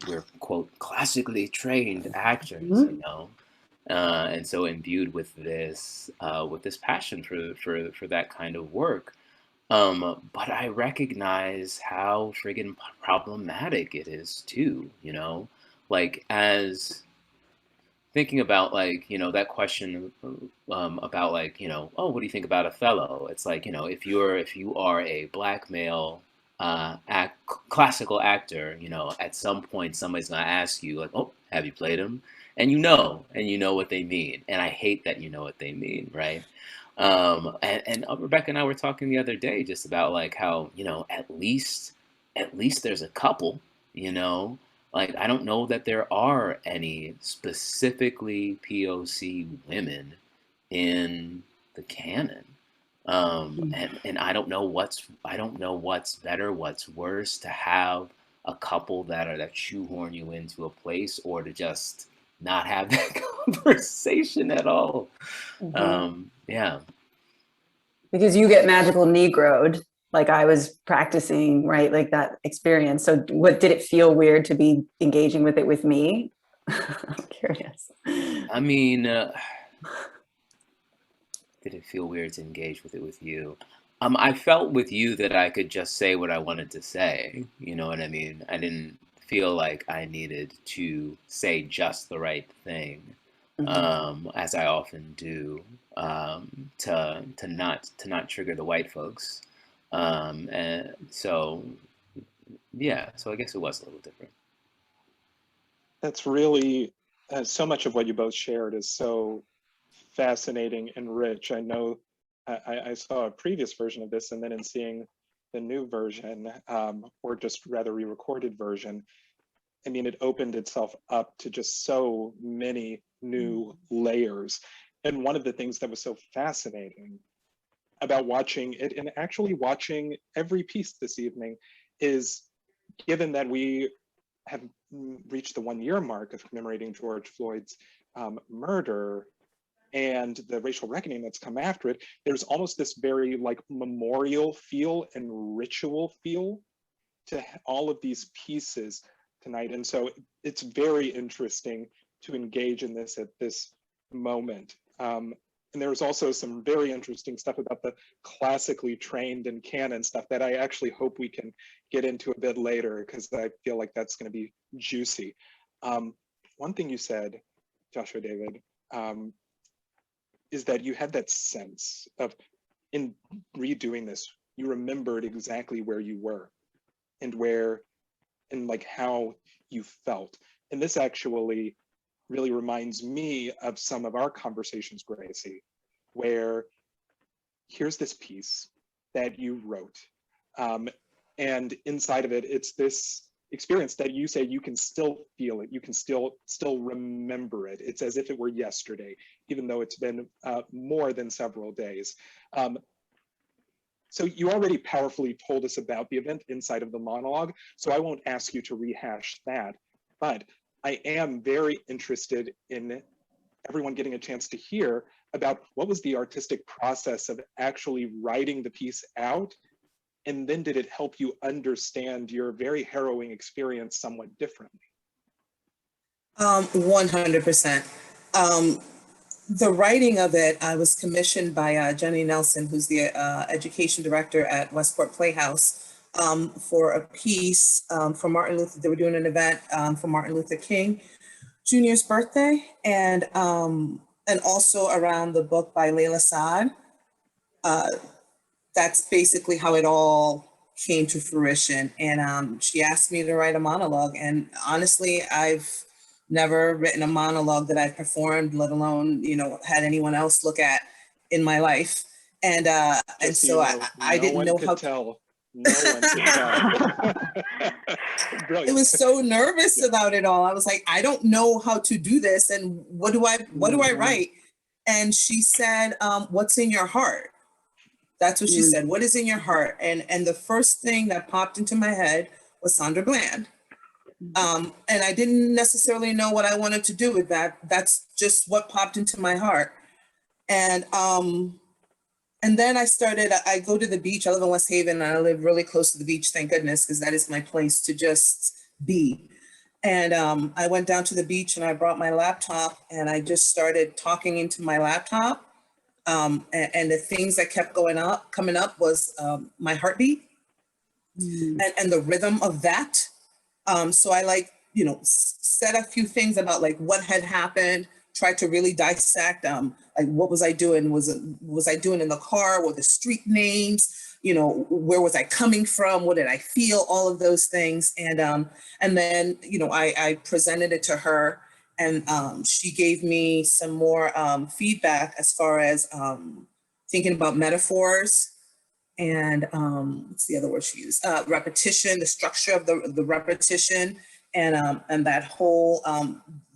Speaker 11: we're quote classically trained actors, and so imbued with this passion for that kind of work. But I recognize how friggin' problematic it is too. As thinking about that question about oh, what do you think about Othello? It's like if you are a Black male classical actor, at some point somebody's gonna ask you oh, have you played him? And you know what they mean, and I hate that you know what they mean, right? And Rebecca and I were talking the other day just about how at least there's a couple, I don't know that there are any specifically POC women in the canon. And I don't know what's better, what's worse, to have a couple that shoehorn you into a place, or to just not have that conversation at all. Yeah.
Speaker 8: Because you get magical Negroed, like I was practicing, right? Like that experience. So what did it feel weird to be engaging with it with me? I'm curious.
Speaker 11: I mean, did it feel weird to engage with it with you? I felt with you that I could just say what I wanted to say. You know what I mean? I didn't feel like I needed to say just the right thing, as I often do, to not trigger the white folks. And so yeah, so I guess it was a little different.
Speaker 3: That's really, so much of what you both shared is so fascinating and rich. I know I saw a previous version of this, and then in seeing the new version, or just rather re-recorded version, I mean, it opened itself up to just so many new layers. And one of the things that was so fascinating about watching it, and actually watching every piece this evening, is given that we have reached the 1-year mark of commemorating George Floyd's murder and the racial reckoning that's come after it, there's almost this very like memorial feel and ritual feel to all of these pieces tonight. And so it's very interesting to engage in this at this moment. And there's also some very interesting stuff about the classically trained and canon stuff that I actually hope we can get into a bit later, because I feel like that's going to be juicy. One thing you said, Joshua David, is that you had that sense of, in redoing this, you remembered exactly where you were and where, and like how you felt. And this actually really reminds me of some of our conversations, Gracie, where here's this piece that you wrote. And inside of it, it's this experience that you say you can still feel it, you can still remember it. It's as if it were yesterday, even though it's been more than several days. So you already powerfully told us about the event inside of the monologue, so I won't ask you to rehash that, but I am very interested in everyone getting a chance to hear about what was the artistic process of actually writing the piece out, and then did it help you understand your very harrowing experience somewhat differently?
Speaker 6: 100%. The writing of it, I was commissioned by Jenny Nelson, who's the education director at Westport Playhouse, for a piece for Martin Luther. They were doing an event for Martin Luther King Jr.'s birthday, and also around the book by Layla Saad. That's basically how it all came to fruition. And she asked me to write a monologue, and honestly, I've never written a monologue that I performed, let alone, had anyone else look at in my life. And so I didn't know how to
Speaker 3: tell. No one could tell. Brilliant.
Speaker 6: It was so nervous about it all. I was like, I don't know how to do this, and what do I write? And she said, what's in your heart? That's what she said. What is in your heart? And the first thing that popped into my head was Sandra Bland. And I didn't necessarily know what I wanted to do with that. That's just what popped into my heart. And then I go to the beach. I live in West Haven, and I live really close to the beach, thank goodness, because that is my place to just be. And I went down to the beach, and I brought my laptop, and I just started talking into my laptop. And the things that kept coming up was my heartbeat and the rhythm of that. So I said a few things about like what had happened, tried to really dissect like what was I doing? Was I doing in the car? Were the street names? Where was I coming from? What did I feel? All of those things. And then, I presented it to her, and she gave me some more feedback as far as thinking about metaphors and what's the other word she used? Repetition, the structure of the repetition, and that whole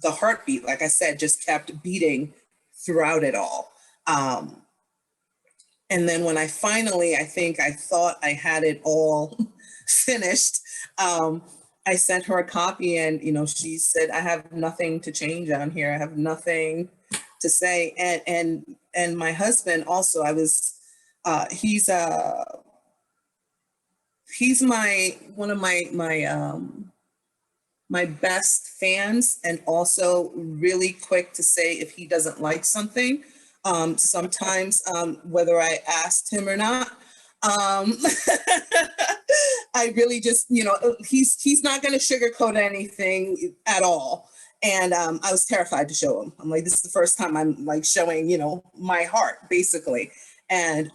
Speaker 6: the heartbeat, like I said, just kept beating throughout it all. And then when I finally, I thought I had it all finished, I sent her a copy, and she said, I have nothing to change on here. I have nothing to say. And my husband also, he's one of my best fans, and also really quick to say if he doesn't like something. Sometimes whether I asked him or not. I really just, he's not going to sugarcoat anything at all. And I was terrified to show him. I'm like, this is the first time I'm like showing, my heart basically. And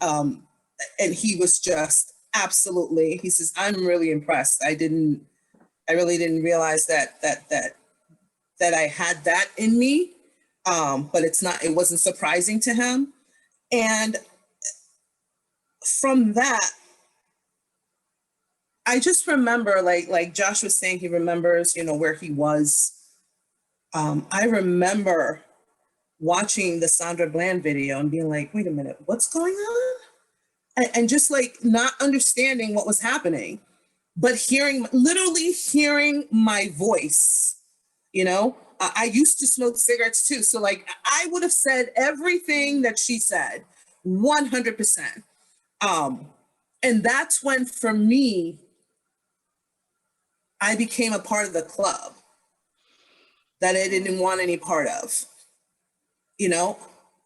Speaker 6: he was just absolutely, he says, I'm really impressed. I really didn't realize that I had that in me. But it wasn't surprising to him. And from that, I just remember, like Josh was saying, he remembers, where he was. I remember watching the Sandra Bland video and being like, wait a minute, what's going on? And just like not understanding what was happening, but literally hearing my voice, I used to smoke cigarettes too. So like, I would have said everything that she said, 100%. And that's when, for me, I became a part of the club that I didn't want any part of.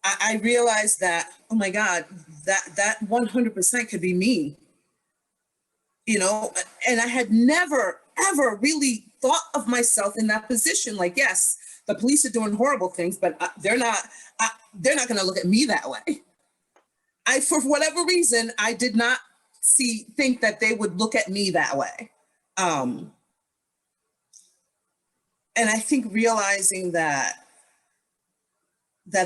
Speaker 6: I realized that, oh my God, that 100% could be me. And I had never, ever really thought of myself in that position. Like, yes, the police are doing horrible things, but they're not going to look at me that way. For whatever reason, I did not think that they would look at me that way. And I think realizing that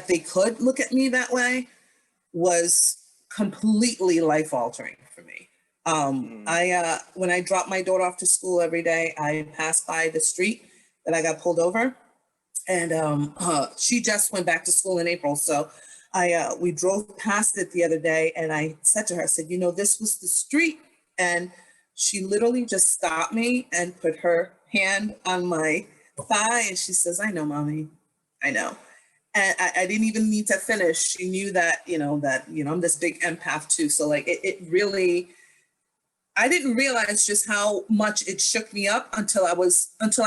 Speaker 6: they could look at me that way was completely life altering for me. When I dropped my daughter off to school every day, I passed by the street that I got pulled over, and she just went back to school in April. So we drove past it the other day, and I said to her, I said, this was the street. And she literally just stopped me and put her hand on my thigh, and she says, I know, Mommy, I know. And I didn't even need to finish. She knew that, I'm this big empath too. So like, it really, I didn't realize just how much it shook me up until I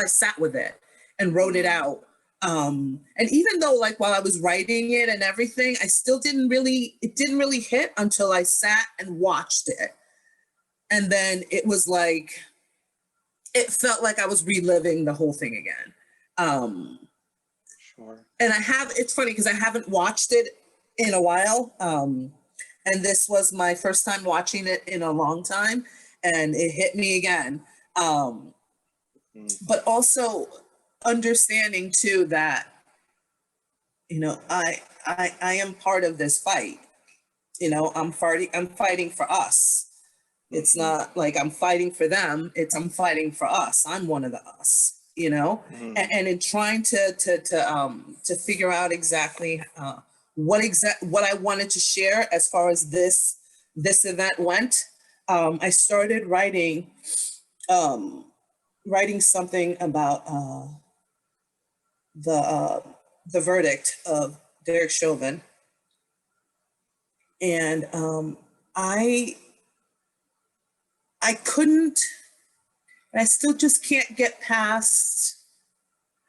Speaker 6: sat with it and wrote it out. And even though like while I was writing it and everything, it didn't really hit until I sat and watched it. And then it was like, it felt like I was reliving the whole thing again.
Speaker 3: Sure.
Speaker 6: And it's funny because I haven't watched it in a while. And this was my first time watching it in a long time, and it hit me again. But also understanding too that, I am part of this fight. I'm fighting for us. It's not like I'm fighting for them. I'm fighting for us. I'm one of the us. And in trying to figure out exactly what I wanted to share as far as this event went, I started writing something about the verdict of Derek Chauvin, and I couldn't. I still just can't get past.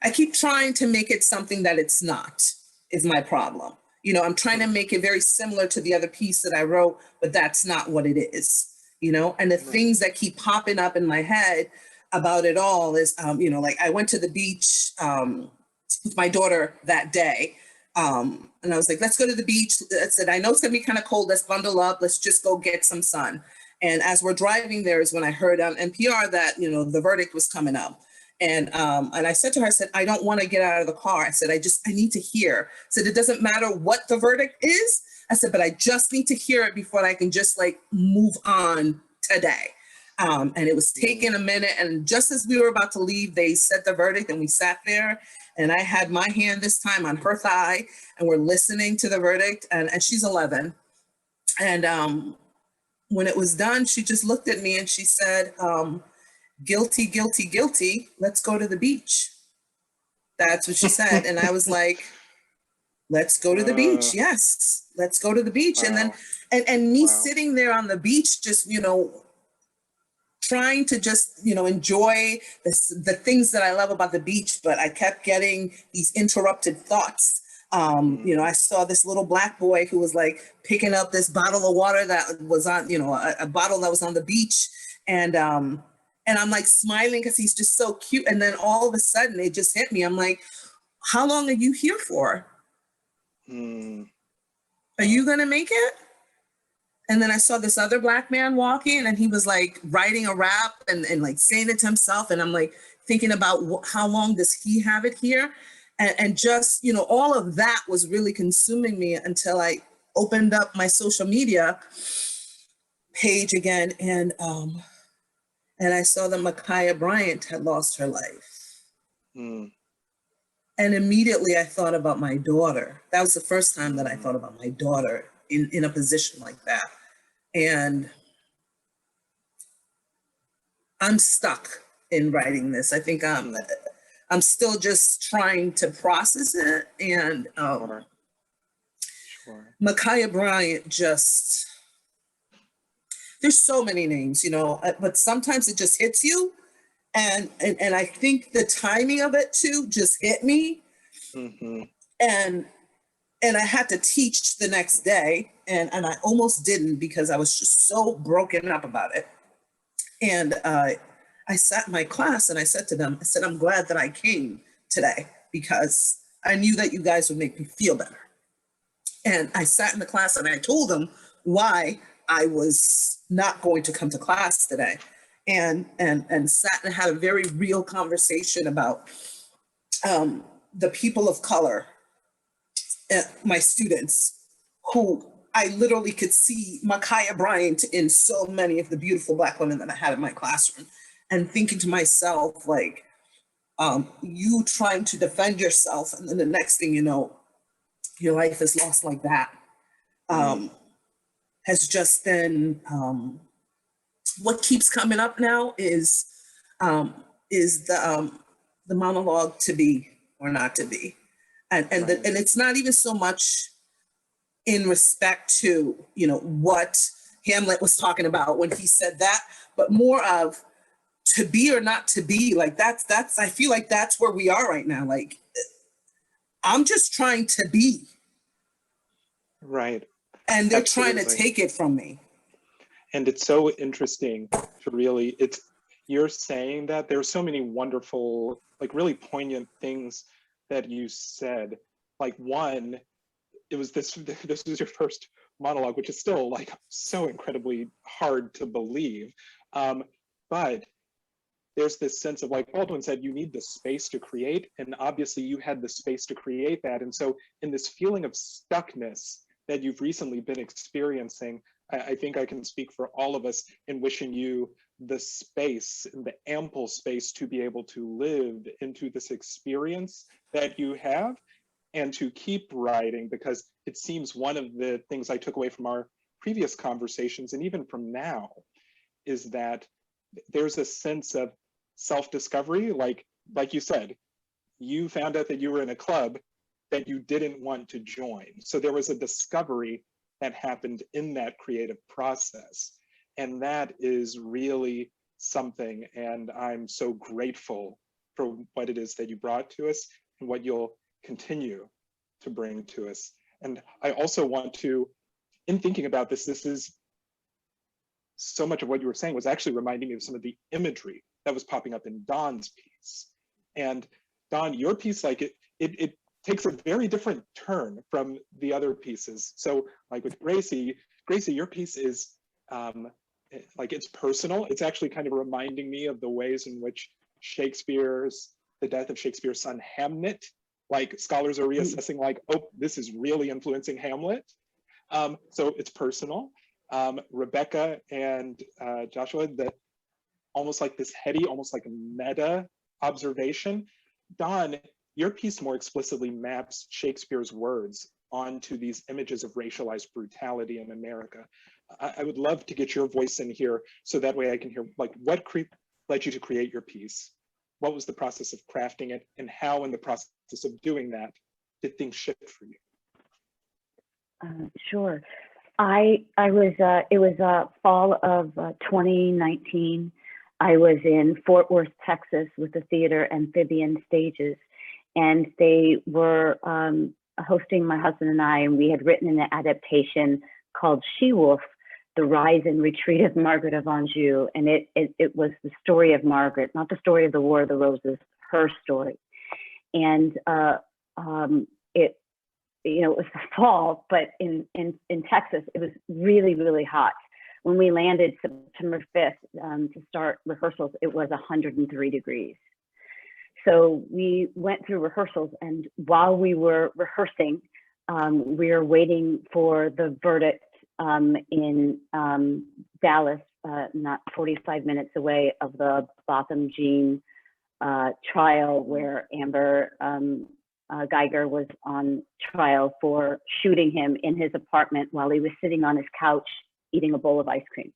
Speaker 6: I keep trying to make it something that it's not, is my problem. I'm trying to make it very similar to the other piece that I wrote, but that's not what it is, and the things that keep popping up in my head about it all is, like I went to the beach with my daughter that day. And I was like, let's go to the beach. I said, I know it's gonna be kind of cold. Let's bundle up. Let's just go get some sun. And as we're driving there is when I heard on NPR that, the verdict was coming up. And I said to her, I said, I don't want to get out of the car. I said, I need to hear. I said, it doesn't matter what the verdict is. I said, but I just need to hear it before I can just like move on today. And it was taking a minute. And just as we were about to leave, they said the verdict and we sat there. And I had my hand this time on her thigh and we're listening to the verdict. And she's 11. And when it was done, she just looked at me and she said, guilty, guilty, guilty. Let's go to the beach. That's what she said. And I was like, let's go to the beach. Yes, let's go to the beach.
Speaker 3: Wow.
Speaker 6: And then, and me sitting there on the beach, just, trying to just, enjoy the things that I love about the beach, but I kept getting these interrupted thoughts. I saw this little black boy who was like picking up this bottle of water that was on, a bottle that was on the beach, And I'm like smiling because he's just so cute. And then all of a sudden it just hit me. I'm like, how long are you here for? Are you gonna make it? And then I saw this other Black man walking, and he was like writing a rap and like saying it to himself. And I'm like thinking about how long does he have it here? And just, you know, all of that was really consuming me until I opened up my social media page again, and I saw that Ma'Khia Bryant had lost her life. And immediately I thought about my daughter. That was the first time that I thought about my daughter in a position like that. And I'm stuck in writing this. I think I'm still just trying to process it. And Ma'Khia Bryant just, there's so many names, you know, but sometimes it just hits you. And I think the timing of it too just hit me. And I had to teach the next day, and I almost didn't because I was just so broken up about it. And I sat in my class and I said to them, I said, I'm glad that I came today because I knew that you guys would make me feel better. And I sat in the class and I told them why I was not going to come to class today. And sat and had a very real conversation about the people of color, my students, who I literally could see Ma'Khia Bryant in so many of the beautiful Black women that I had in my classroom, and thinking to myself, like, you trying to defend yourself, and then the next thing you know, your life is lost like that, has just been, what keeps coming up now is the monologue to be or not to be. And it's not even so much in respect to, you know, what Hamlet was talking about when he said that, but more of to be or not to be. Like that's I feel like that's where we are right now. Like, I'm just trying to be.
Speaker 3: Right.
Speaker 6: And they're
Speaker 3: Absolutely.
Speaker 6: trying to take it from me.
Speaker 3: And it's so interesting to really, you're saying that there's so many wonderful, like really poignant things that you said. Like one, it was this was your first monologue, which is still like so incredibly hard to believe. But there's this sense of, like Baldwin said, you need the space to create. And obviously you had the space to create that. And so in this feeling of stuckness that you've recently been experiencing, I think I can speak for all of us in wishing you the space and the ample space to be able to live into this experience that you have and to keep writing, because it seems one of the things I took away from our previous conversations and even from now is that there's a sense of self-discovery. Like you said, you found out that you were in a club that you didn't want to join. So there was a discovery that happened in that creative process. And that is really something. And I'm so grateful for what it is that you brought to us and what you'll continue to bring to us. And I also want to, in thinking about this is so much of what you were saying was actually reminding me of some of the imagery that was popping up in Dawn's piece. And Dawn, your piece, like it takes a very different turn from the other pieces. So like with Gracie, your piece is like it's personal. It's actually kind of reminding me of the ways in which the death of Shakespeare's son Hamlet, like scholars are reassessing like, oh, this is really influencing Hamlet. So it's personal. Rebecca and Joshua, almost like this heady, almost like a meta observation. Dawn, your piece more explicitly maps Shakespeare's words onto these images of racialized brutality in America. I would love to get your voice in here so that way I can hear like what led you to create your piece? What was the process of crafting it, and how in the process of doing that did things shift for you?
Speaker 4: Sure. It was fall of 2019. I was in Fort Worth, Texas with the theater Amphibian Stages, and they were hosting my husband and I, and we had written an adaptation called She-Wolf The Rise and Retreat of Margaret of Anjou. And it was the story of Margaret, not the story of the War of the Roses, her story. And it was the fall, but in Texas, it was really, really hot. When we landed September 5th to start rehearsals, it was 103 degrees. So we went through rehearsals, and while we were rehearsing, we were waiting for the verdict in Dallas, not 45 minutes away, of the Botham Jean trial, where Amber Geiger was on trial for shooting him in his apartment while he was sitting on his couch eating a bowl of ice cream.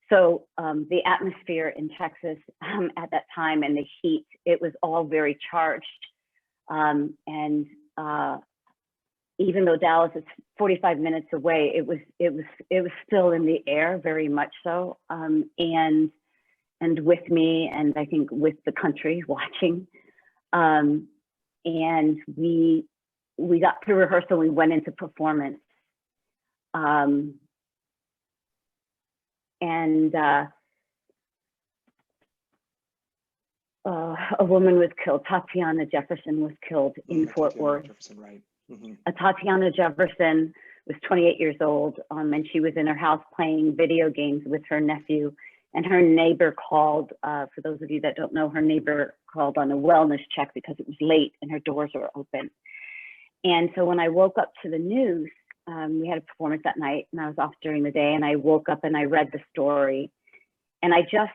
Speaker 4: So the atmosphere in Texas at that time, and the heat, it was all very charged. And even though Dallas is 45 minutes away, it was still in the air, very much so. And with me, and I think with the country watching. And we got through rehearsal, we went into performance. A woman was killed. Tatiana Jefferson was killed in Fort Worth.
Speaker 3: Jefferson, right. Mm-hmm.
Speaker 4: Tatiana Jefferson was 28 years old, and she was in her house playing video games with her nephew. And her neighbor called, for those of you that don't know, her neighbor called on a wellness check because it was late and her doors were open. And so when I woke up to the news, we had a performance that night, and I was off during the day, and I woke up and I read the story. And I just,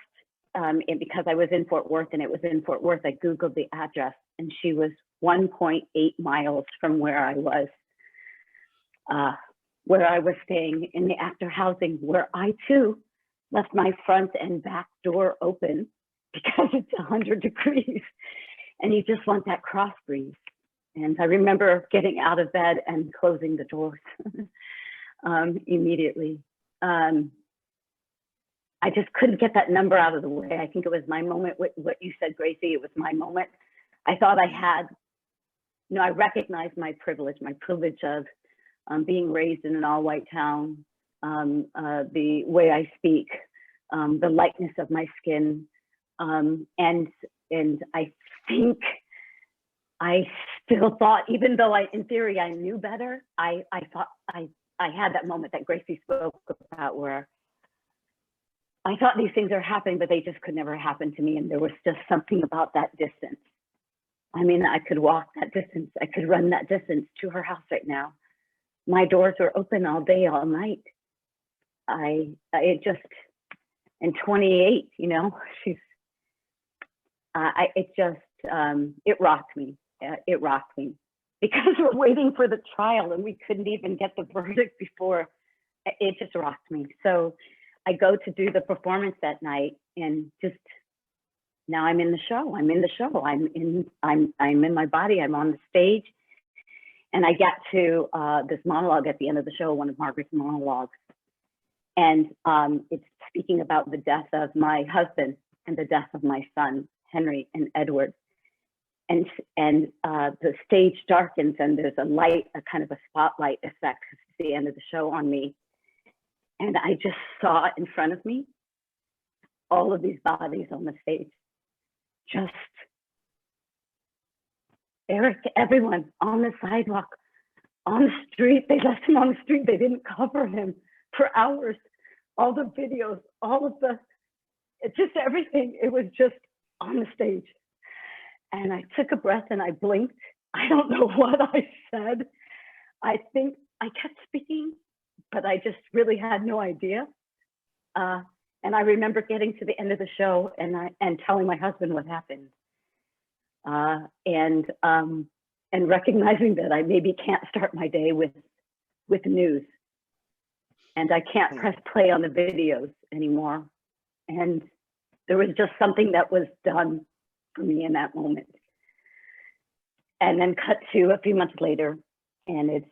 Speaker 4: because I was in Fort Worth and it was in Fort Worth, I Googled the address, and she was 1.8 miles from where I was staying in the actor housing, where I too left my front and back door open because it's 100 degrees and you just want that cross breeze. And I remember getting out of bed and closing the doors immediately. I just couldn't get that number out of the way. I think it was my moment, what you said, Gracie, it was my moment. I thought I had, I recognized my privilege of being raised in an all-white town, the way I speak, the lightness of my skin. And I think I still thought, even though in theory I knew better, I thought I had that moment that Gracie spoke about, where I thought these things are happening, but they just could never happen to me. And there was just something about that distance. I mean, I could walk that distance. I could run that distance to her house right now. My doors were open all day, all night. And 28, it rocked me. It rocked me because we're waiting for the trial and we couldn't even get the verdict before. It just rocked me. So I go to do the performance that night, and just now I'm in the show. I'm in my body. I'm on the stage, and I get to this monologue at the end of the show, one of Margaret's monologues, and it's speaking about the death of my husband and the death of my son, Henry and Edward. And the stage darkens, and there's a light, a kind of a spotlight effect at the end of the show on me. And I just saw in front of me all of these bodies on the stage. Just Eric, everyone on the sidewalk, on the street. They left him on the street. They didn't cover him for hours. All the videos, just everything. It was just on the stage. And I took a breath and I blinked. I don't know what I said. I think I kept speaking, but I just really had no idea. And I remember getting to the end of the show and telling my husband what happened. And recognizing that I maybe can't start my day with news. And I can't press play on the videos anymore. And there was just something that was done for me in that moment. And then cut to a few months later, and it's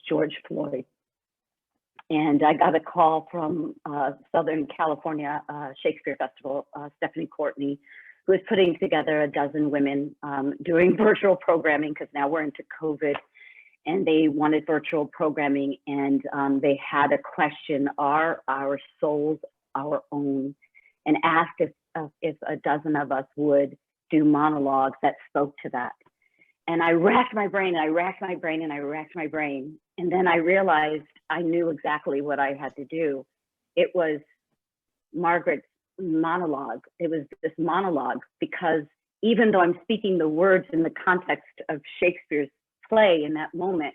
Speaker 4: George Floyd. And I got a call from Southern California Shakespeare Festival, Stephanie Courtney, who is putting together a dozen women doing virtual programming, because now we're into COVID. and they wanted virtual programming, and they had a question: are our souls our own? And asked if a dozen of us would do monologues that spoke to that. And I racked my brain, and I racked my brain, and I racked my brain. And then I realized I knew exactly what I had to do. It was Margaret's monologue. It was this monologue, because even though I'm speaking the words in the context of Shakespeare's play in that moment,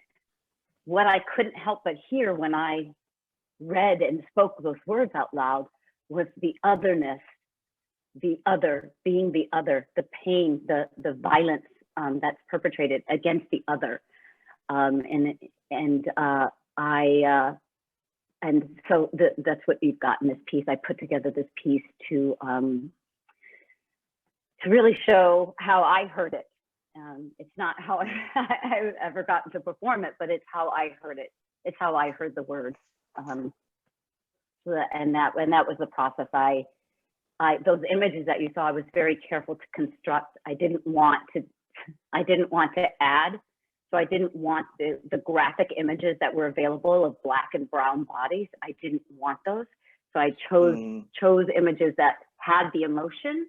Speaker 4: what I couldn't help but hear when I read and spoke those words out loud was the otherness, the other, being the other, the pain, the violence that's perpetrated against the other. And so that's what you've got in this piece. I put together this piece to really show how I heard it. It's not how I've ever gotten to perform it, but it's how I heard it. It's how I heard the words. And that was the process. Those images that you saw, I was very careful to construct. I didn't want to add. So I didn't want the graphic images that were available of Black and brown bodies. I didn't want those. So I chose images that had the emotion,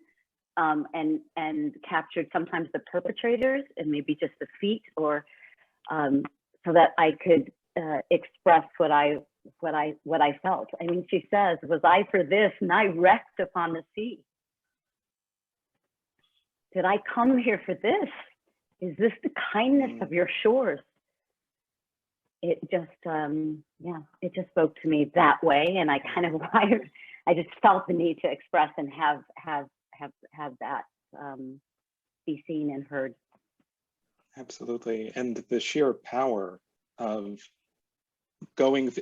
Speaker 4: and captured sometimes the perpetrators and maybe just the feet, or so that I could express what I felt. I mean, she says, "Was I for this, and I wrecked upon the sea? Did I come here for this? Is this the kindness of your shores?" It just, it just spoke to me that way, and I just felt the need to express and have that be seen and heard.
Speaker 3: Absolutely, and the sheer power of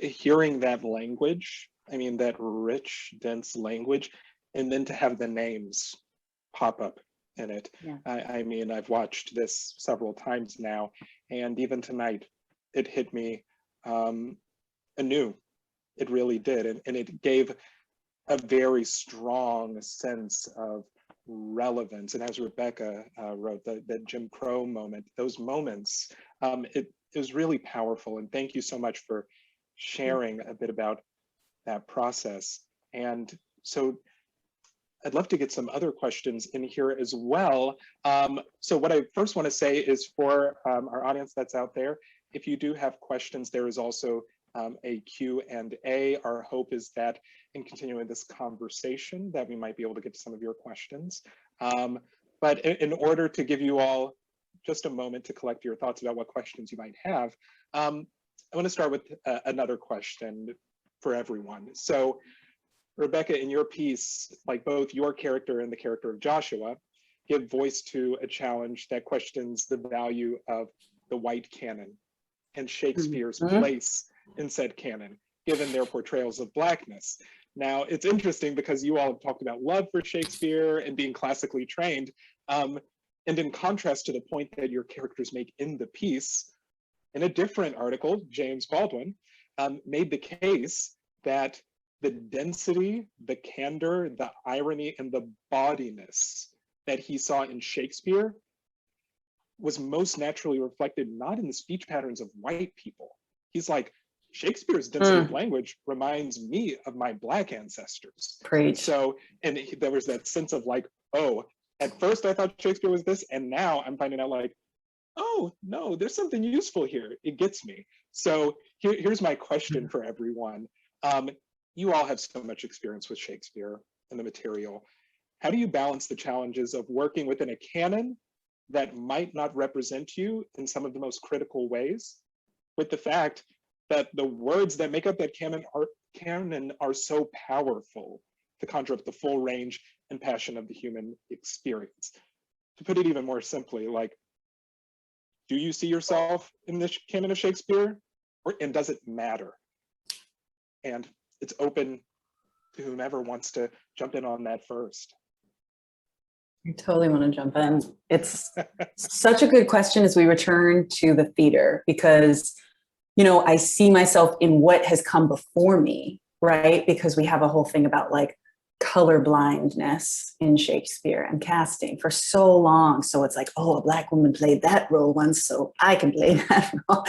Speaker 3: hearing that language, I mean, that rich, dense language, and then to have the names pop up in it.
Speaker 4: Yeah.
Speaker 3: I mean, I've watched this several times now, and even tonight, it hit me anew. It really did, and it gave a very strong sense of relevance. And as Rebecca wrote, that Jim Crow moment, those moments, it was really powerful. And thank you so much for sharing a bit about that process. And so I'd love to get some other questions in here as well. So what I first want to say is, for our audience that's out there, if you do have questions, there is also a Q&A. Our hope is that in continuing this conversation that we might be able to get to some of your questions. But in order to give you all just a moment to collect your thoughts about what questions you might have, I want to start with another question for everyone. So Rebecca, in your piece, like both your character and the character of Joshua, give voice to a challenge that questions the value of the white canon and Shakespeare's place in said canon, given their portrayals of Blackness. Now, it's interesting because you all have talked about love for Shakespeare and being classically trained. And in contrast to the point that your characters make in the piece, in a different article, James Baldwin made the case that the density, the candor, the irony, and the bawdiness that he saw in Shakespeare was most naturally reflected not in the speech patterns of white people. He's like, Shakespeare's density of language reminds me of my Black ancestors.
Speaker 8: Preach.
Speaker 3: So, and there was that sense of like, oh, at first I thought Shakespeare was this, and now I'm finding out like, oh, no, there's something useful here. It gets me. So here's my question for everyone. You all have so much experience with Shakespeare and the material. How do you balance the challenges of working within a canon that might not represent you in some of the most critical ways, with the fact that the words that make up that canon are so powerful to conjure up the full range and passion of the human experience? To put it even more simply, like, do you see yourself in this canon of Shakespeare, and does it matter? And it's open to whomever wants to jump in on that first.
Speaker 8: I totally want to jump in. It's such a good question as we return to the theater, because, you know, I see myself in what has come before me, right? Because we have a whole thing about like color blindness in Shakespeare and casting for so long. So it's like, oh, a Black woman played that role once, so I can play that role,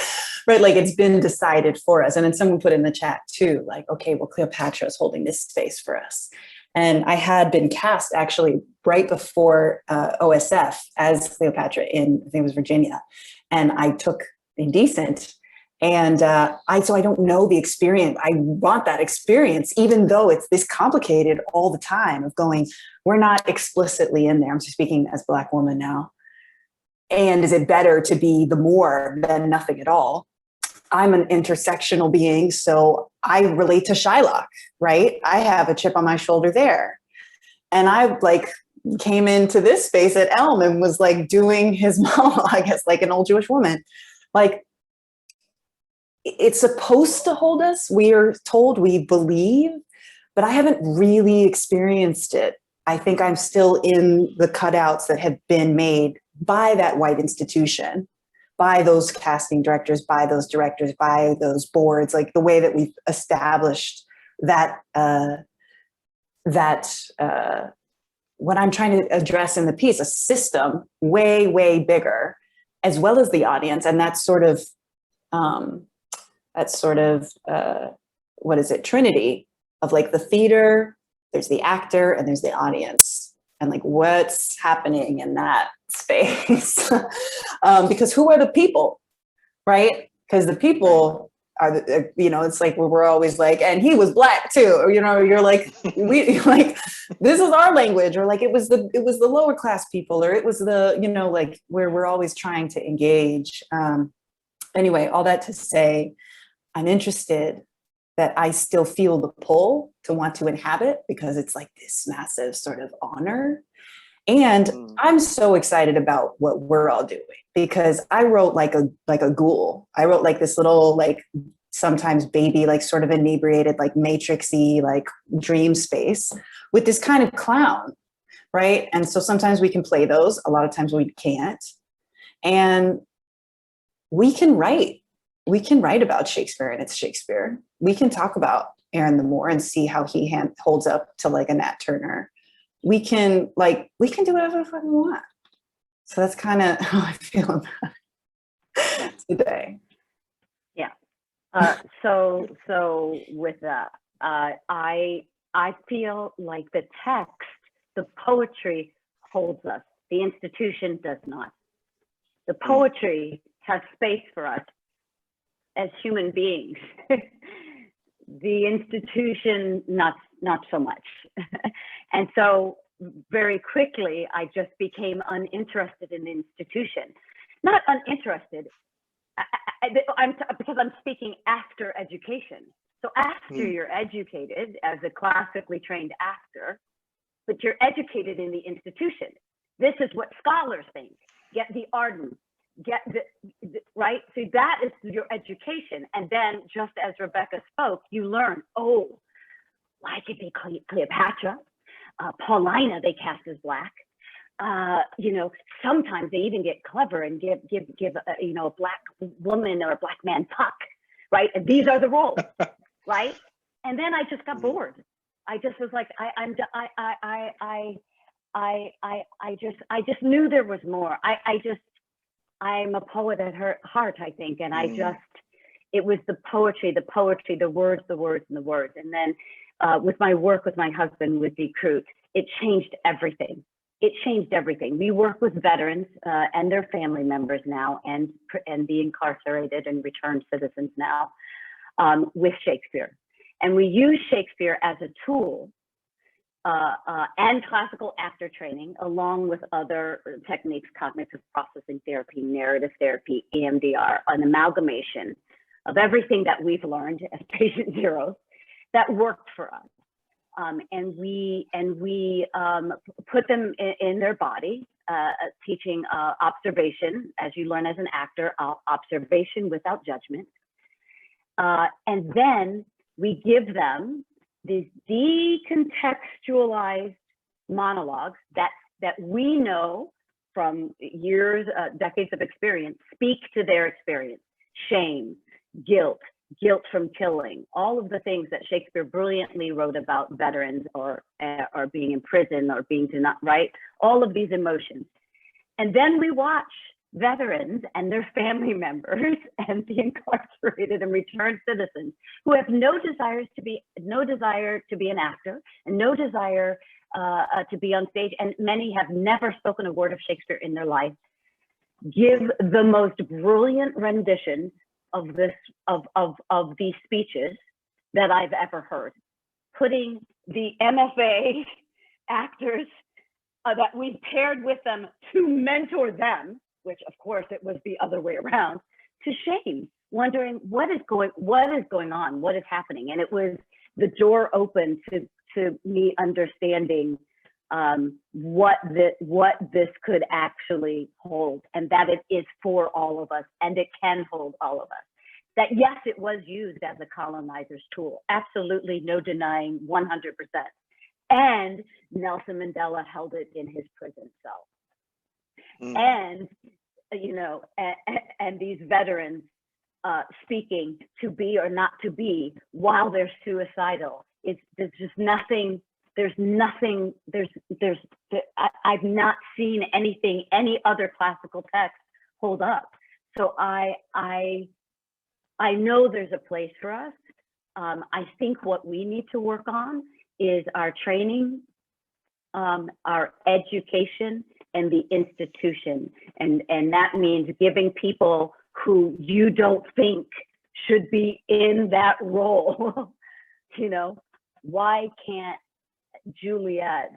Speaker 8: right? Like it's been decided for us. And then someone put in the chat too, like, okay, well, Cleopatra is holding this space for us. And I had been cast actually right before OSF as Cleopatra in, I think it was Virginia. And I took Indecent. And so I don't know the experience. I want that experience, even though it's this complicated all the time of going, we're not explicitly in there. I'm speaking as a Black woman now. And is it better to be the more than nothing at all? I'm an intersectional being, so I relate to Shylock, right? I have a chip on my shoulder there. And I like came into this space at Elm and was like doing his monologue, I guess, like an old Jewish woman. Like, it's supposed to hold us. We are told, we believe, but I haven't really experienced it. I think I'm still in the cutouts that have been made by that white institution, by those casting directors, by those directors, by those boards, like the way that we've established that, what I'm trying to address in the piece, a system way, way bigger, as well as the audience. And that's sort of, what is it, trinity of like the theater, there's the actor, and there's the audience, and like what's happening in that space. Because who are the people, right? Because the people are, the, you know, it's like we're always like, and he was Black too, or, you know, you're like, we like, this is our language, or like it was the lower class people, or it was the, you know, like where we're always trying to engage. Anyway, all that to say, I'm interested that I still feel the pull to want to inhabit, because it's like this massive sort of honor. And I'm so excited about what we're all doing, because I wrote like a ghoul. I wrote like this little, like sometimes baby, like sort of inebriated, like matrixy, like dream space with this kind of clown, right? And so sometimes we can play those, a lot of times we can't. And we can write about Shakespeare, and it's Shakespeare. We can talk about Aaron the Moor and see how he holds up to like a Nat Turner. We can do whatever the fuck we want. So that's kind of how I feel about it today.
Speaker 4: Yeah. So with that, I feel like the text, the poetry holds us. The institution does not. The poetry has space for us as human beings. The institution, not so much. And so very quickly, I just became uninterested in the institution. Not uninterested, because I'm speaking after education. So after you're educated as a classically trained actor, but you're educated in the institution. This is what scholars think. Get the ardent, get the right? So that is your education. And then just as Rebecca spoke, you learn, oh, why could be Cleopatra? Paulina, they cast as Black. You know, sometimes they even get clever and give a Black woman or a Black man Puck, right? And these are the roles, right? And then I just got bored. I just was like, I just knew there was more. I'm a poet at heart, I think, and it was the poetry, the words, and then with my work with my husband with Decruit, it changed everything. We work with veterans and their family members now, and the incarcerated and returned citizens now with Shakespeare. And we use Shakespeare as a tool and classical actor training, along with other techniques, cognitive processing therapy, narrative therapy, EMDR, an amalgamation of everything that we've learned as patient zeros that worked for us. And we put them in their body, teaching observation, as you learn as an actor, observation without judgment. And then we give them these decontextualized monologues that we know from years, decades of experience, speak to their experience: shame, guilt, guilt from killing, all of the things that Shakespeare brilliantly wrote about veterans or being in prison or being denied, right? All of these emotions. And then we watch veterans and their family members and the incarcerated and returned citizens who have no desire to be an actor and no desire to be on stage, and many have never spoken a word of Shakespeare in their life, give the most brilliant rendition of these speeches that I've ever heard, putting the MFA actors that we paired with them to mentor them, which of course it was the other way around, to shame, wondering what is going on, what is happening. And it was the door open to me understanding what this could actually hold, and that it is for all of us, and it can hold all of us. That yes, it was used as a colonizer's tool. Absolutely no denying 100%. And Nelson Mandela held it in his prison cell. And, you know, and these veterans speaking to be or not to be while they're suicidal. There's just nothing, I've not seen anything, any other classical text hold up. So I know there's a place for us. I think what we need to work on is our training, our education, and the institution. And that means giving people who you don't think should be in that role. You know, why can't Juliet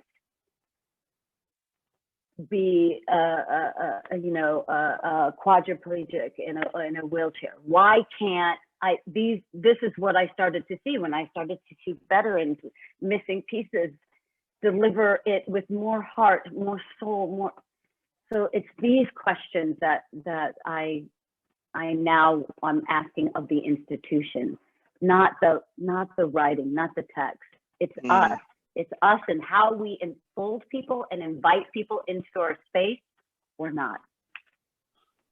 Speaker 4: be quadriplegic in a wheelchair? Why can't this is what I started to see when I started to see veterans missing pieces deliver it with more heart, more soul, more. So it's these questions that I'm asking of the institution, not the writing, not the text. It's us. It's us and how we enfold people and invite people into our space or not.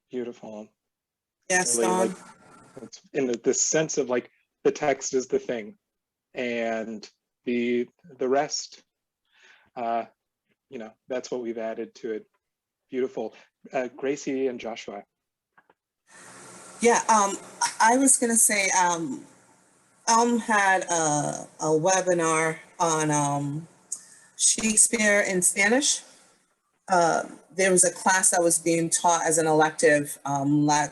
Speaker 3: Beautiful.
Speaker 6: Yes,
Speaker 3: really,
Speaker 6: Dawn.
Speaker 3: like, it's in the sense of like the text is the thing, and the rest, that's what we've added to it. Beautiful. Gracie and Joshua.
Speaker 6: Yeah, I was gonna say, had a webinar on Shakespeare in Spanish. There was a class that was being taught as an elective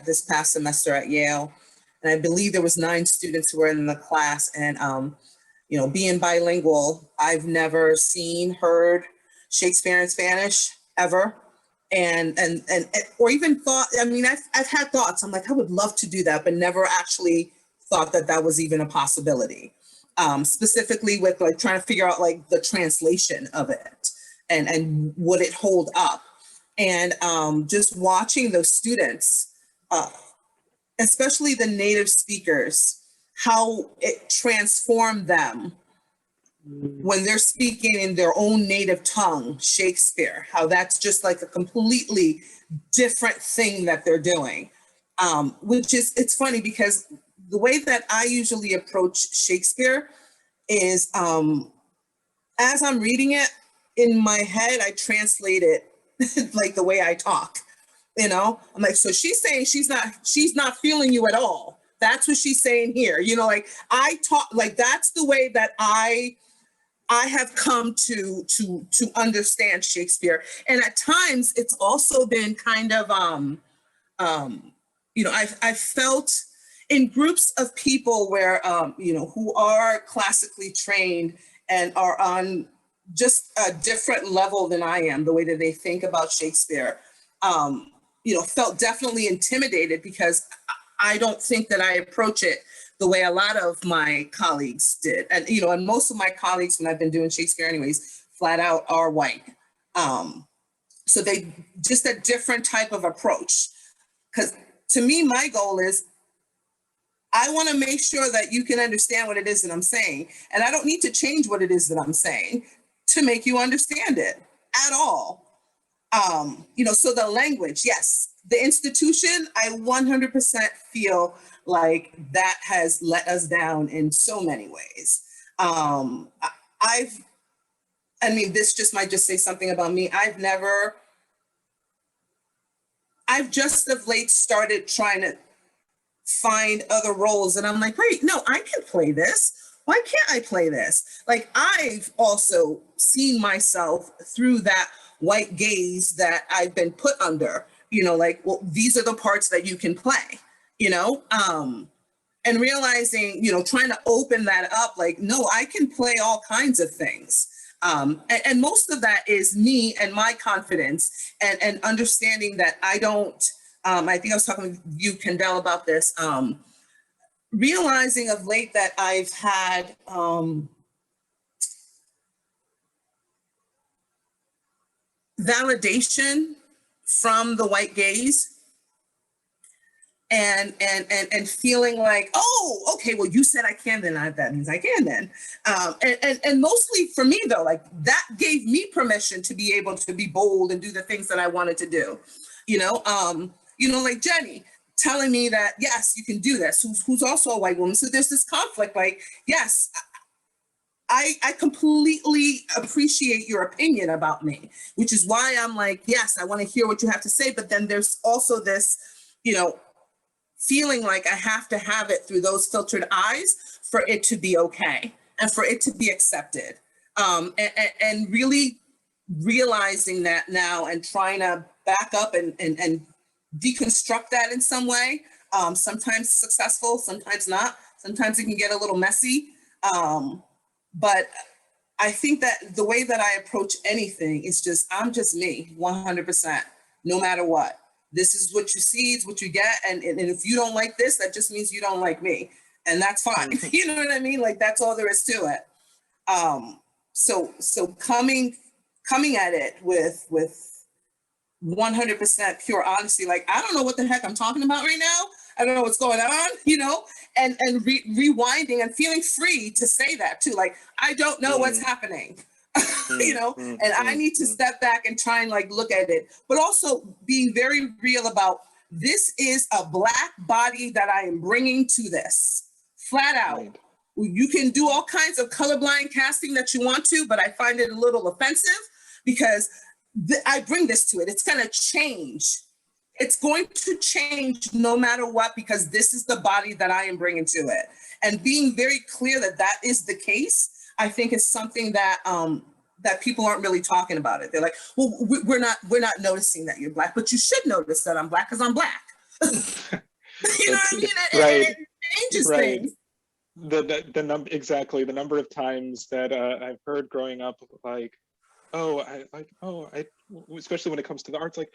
Speaker 6: this past semester at Yale. And I believe there was 9 students who were in the class. And, being bilingual, I've never heard Shakespeare in Spanish ever. And or even thought, I mean, I've had thoughts. I'm like, I would love to do that, but never actually thought that was even a possibility. Specifically with like trying to figure out like the translation of it and would it hold up? And just watching those students, especially the native speakers, how it transformed them when they're speaking in their own native tongue, Shakespeare, how that's just like a completely different thing that they're doing. It's funny because the way that I usually approach Shakespeare is as I'm reading it, in my head, I translate it like the way I talk, I'm like, so she's saying she's not feeling you at all. That's what she's saying here. Like I talk, like that's the way that I have come to understand Shakespeare. And at times it's also been kind of, I've felt in groups of people where, who are classically trained and are on just a different level than I am, the way that they think about Shakespeare, felt definitely intimidated because I don't think that I approach it the way a lot of my colleagues did. And, and most of my colleagues, when I've been doing Shakespeare anyways, flat out are white. So they just a different type of approach. Because to me, my goal is I want to make sure that you can understand what it is that I'm saying. And I don't need to change what it is that I'm saying to make you understand it at all. So the language, yes, the institution, I 100% feel like that has let us down in so many ways. This just might just say something about me. I've just of late started trying to find other roles, and I'm like, wait, no, I can play this. Why can't I play this? Like, I've also seen myself through that white gaze that I've been put under, well, these are the parts that you can play, and realizing, trying to open that up, like, no, I can play all kinds of things. And most of that is me and my confidence and understanding that I don't, I think I was talking with you, Kendell, about this, realizing of late that I've had validation from the white gaze and feeling like, oh, okay, well, you said I can, then that means I can then. And mostly for me though, like that gave me permission to be able to be bold and do the things that I wanted to do, like Jenny telling me that, yes, you can do this, who's also a white woman. So there's this conflict, like, yes, I completely appreciate your opinion about me, which is why I'm like, yes, I want to hear what you have to say. But then there's also this, feeling like I have to have it through those filtered eyes for it to be okay and for it to be accepted. And really realizing that now and trying to back up and deconstruct that in some way. Sometimes successful, sometimes not. Sometimes it can get a little messy. But I think that the way that I approach anything is just, I'm just me, 100%, no matter what. This is what you see, it's what you get. And if you don't like this, that just means you don't like me. And that's fine. You know what I mean? Like, that's all there is to it. So coming at it with 100% pure honesty, like, I don't know what the heck I'm talking about right now. I don't know what's going on, and rewinding and feeling free to say that too. Like, I don't know what's happening. And I need to step back and try and like look at it, but also being very real about this is a Black body that I am bringing to this, flat out. Right. You can do all kinds of colorblind casting that you want to, but I find it a little offensive because I bring this to it. It's going to change. It's going to change no matter what, because this is the body that I am bringing to it. And being very clear that that is the case, I think is something that that people aren't really talking about it. They're like, well, we're not noticing that you're Black, but you should notice that I'm Black because I'm Black. You know what I mean?
Speaker 3: Right.
Speaker 6: It changes things.
Speaker 3: The number of times that I've heard growing up, like, especially when it comes to the arts, like,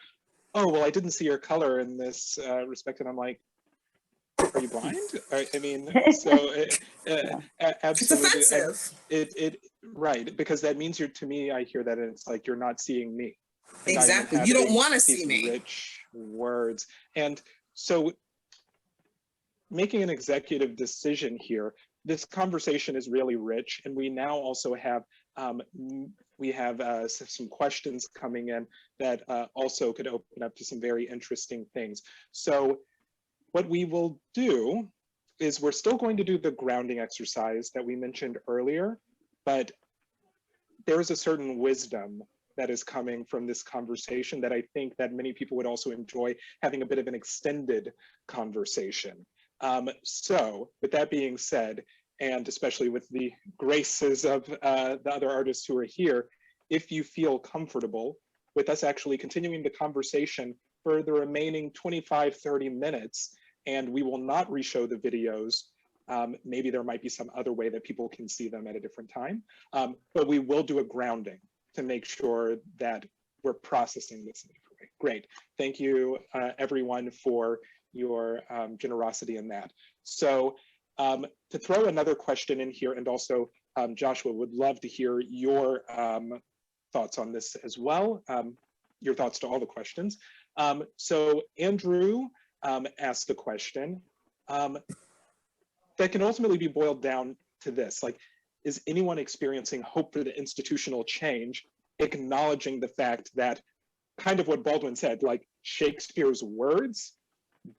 Speaker 3: oh, well, I didn't see your color in this respect, and I'm like, are you blind? I mean, so absolutely,
Speaker 6: it's offensive.
Speaker 3: Right, because that means to me, I hear that and it's like, you're not seeing me.
Speaker 6: Exactly, you don't want to see me.
Speaker 3: Rich words, and so making an executive decision here, this conversation is really rich, and we now also have some questions coming in that also could open up to some very interesting things. So what we will do is we're still going to do the grounding exercise that we mentioned earlier, but there's a certain wisdom that is coming from this conversation that I think that many people would also enjoy having a bit of an extended conversation. So with that being said, and especially with the graces of the other artists who are here, if you feel comfortable with us actually continuing the conversation for the remaining 25-30 minutes, and we will not re-show the videos. Maybe there might be some other way that people can see them at a different time, but we will do a grounding to make sure that we're processing this in a different way. Great, thank you everyone for your generosity in that. So to throw another question in here, and also Joshua, would love to hear your thoughts on this as well, your thoughts to all the questions. So Andrew asked the question that can ultimately be boiled down to this, like, is anyone experiencing hope for the institutional change, acknowledging the fact that kind of what Baldwin said, like Shakespeare's words,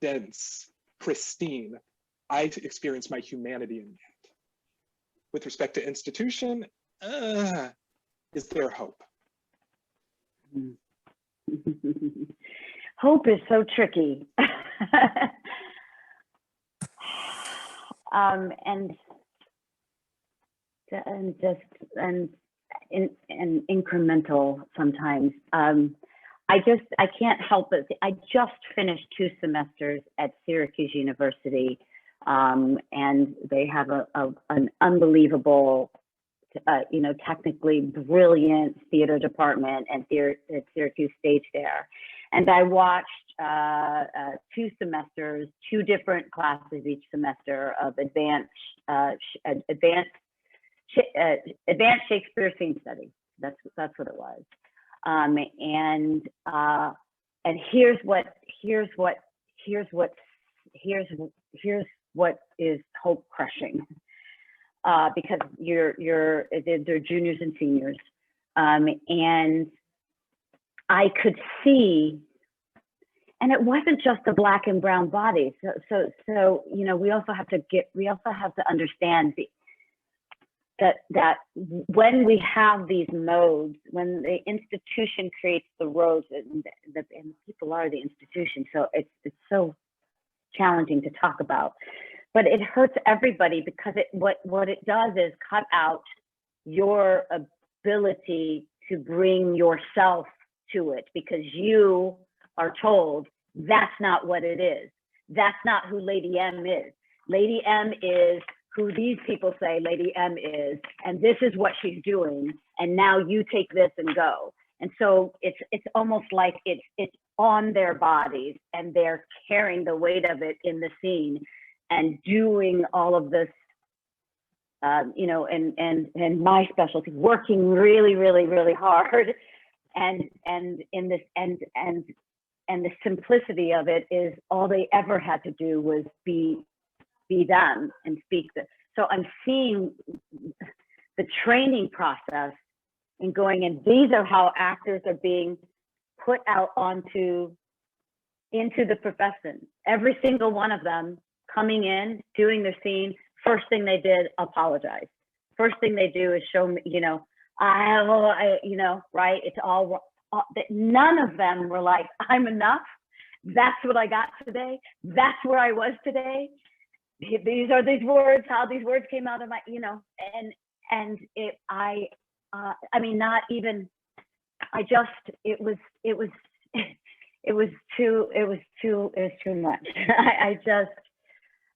Speaker 3: dense, pristine. I experience my humanity in that. With respect to institution, is there hope?
Speaker 4: Hope is so tricky. And incremental sometimes. I can't help it. I just finished 2 semesters at Syracuse University, and they have an unbelievable, technically brilliant theater department and at Syracuse Stage there. And I watched 2 semesters, 2 different classes each semester of advanced Shakespeare scene study. That's what it was. And here's what is hope crushing, because they're juniors and seniors, and I could see, and it wasn't just the Black and brown bodies. So we also have to understand that when we have these modes, when the institution creates the roads, and people are the institution, so it's so challenging to talk about, but it hurts everybody, because what it does is cut out your ability to bring yourself to it, because you are told that's not what it is. That's not who Lady M is. Lady M is who these people say Lady M is, and this is what she's doing, and now you take this and go. And so it's almost like it's on their bodies, and they're carrying the weight of it in the scene and doing all of this, and my specialty, working really, really, really hard, and in this and the simplicity of it is all they ever had to do was be them and speak. So I'm seeing the training process and going, and these are how actors are being put out into the profession. Every single one of them coming in, doing their scene, first thing they did, apologize. First thing they do is show me, right? It's all, none of them were like, I'm enough. That's what I got today. That's where I was today. These are these words, how these words came out of my, not even, it was too much.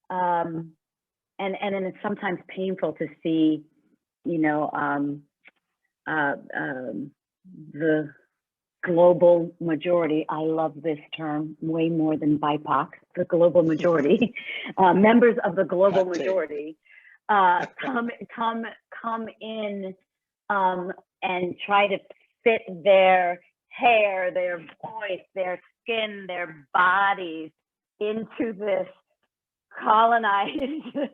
Speaker 4: And it's sometimes painful to see, the global majority. I love this term way more than BIPOC, the global majority, members of the global majority, come in and try to fit their hair, their voice, their skin, their bodies into this colonized,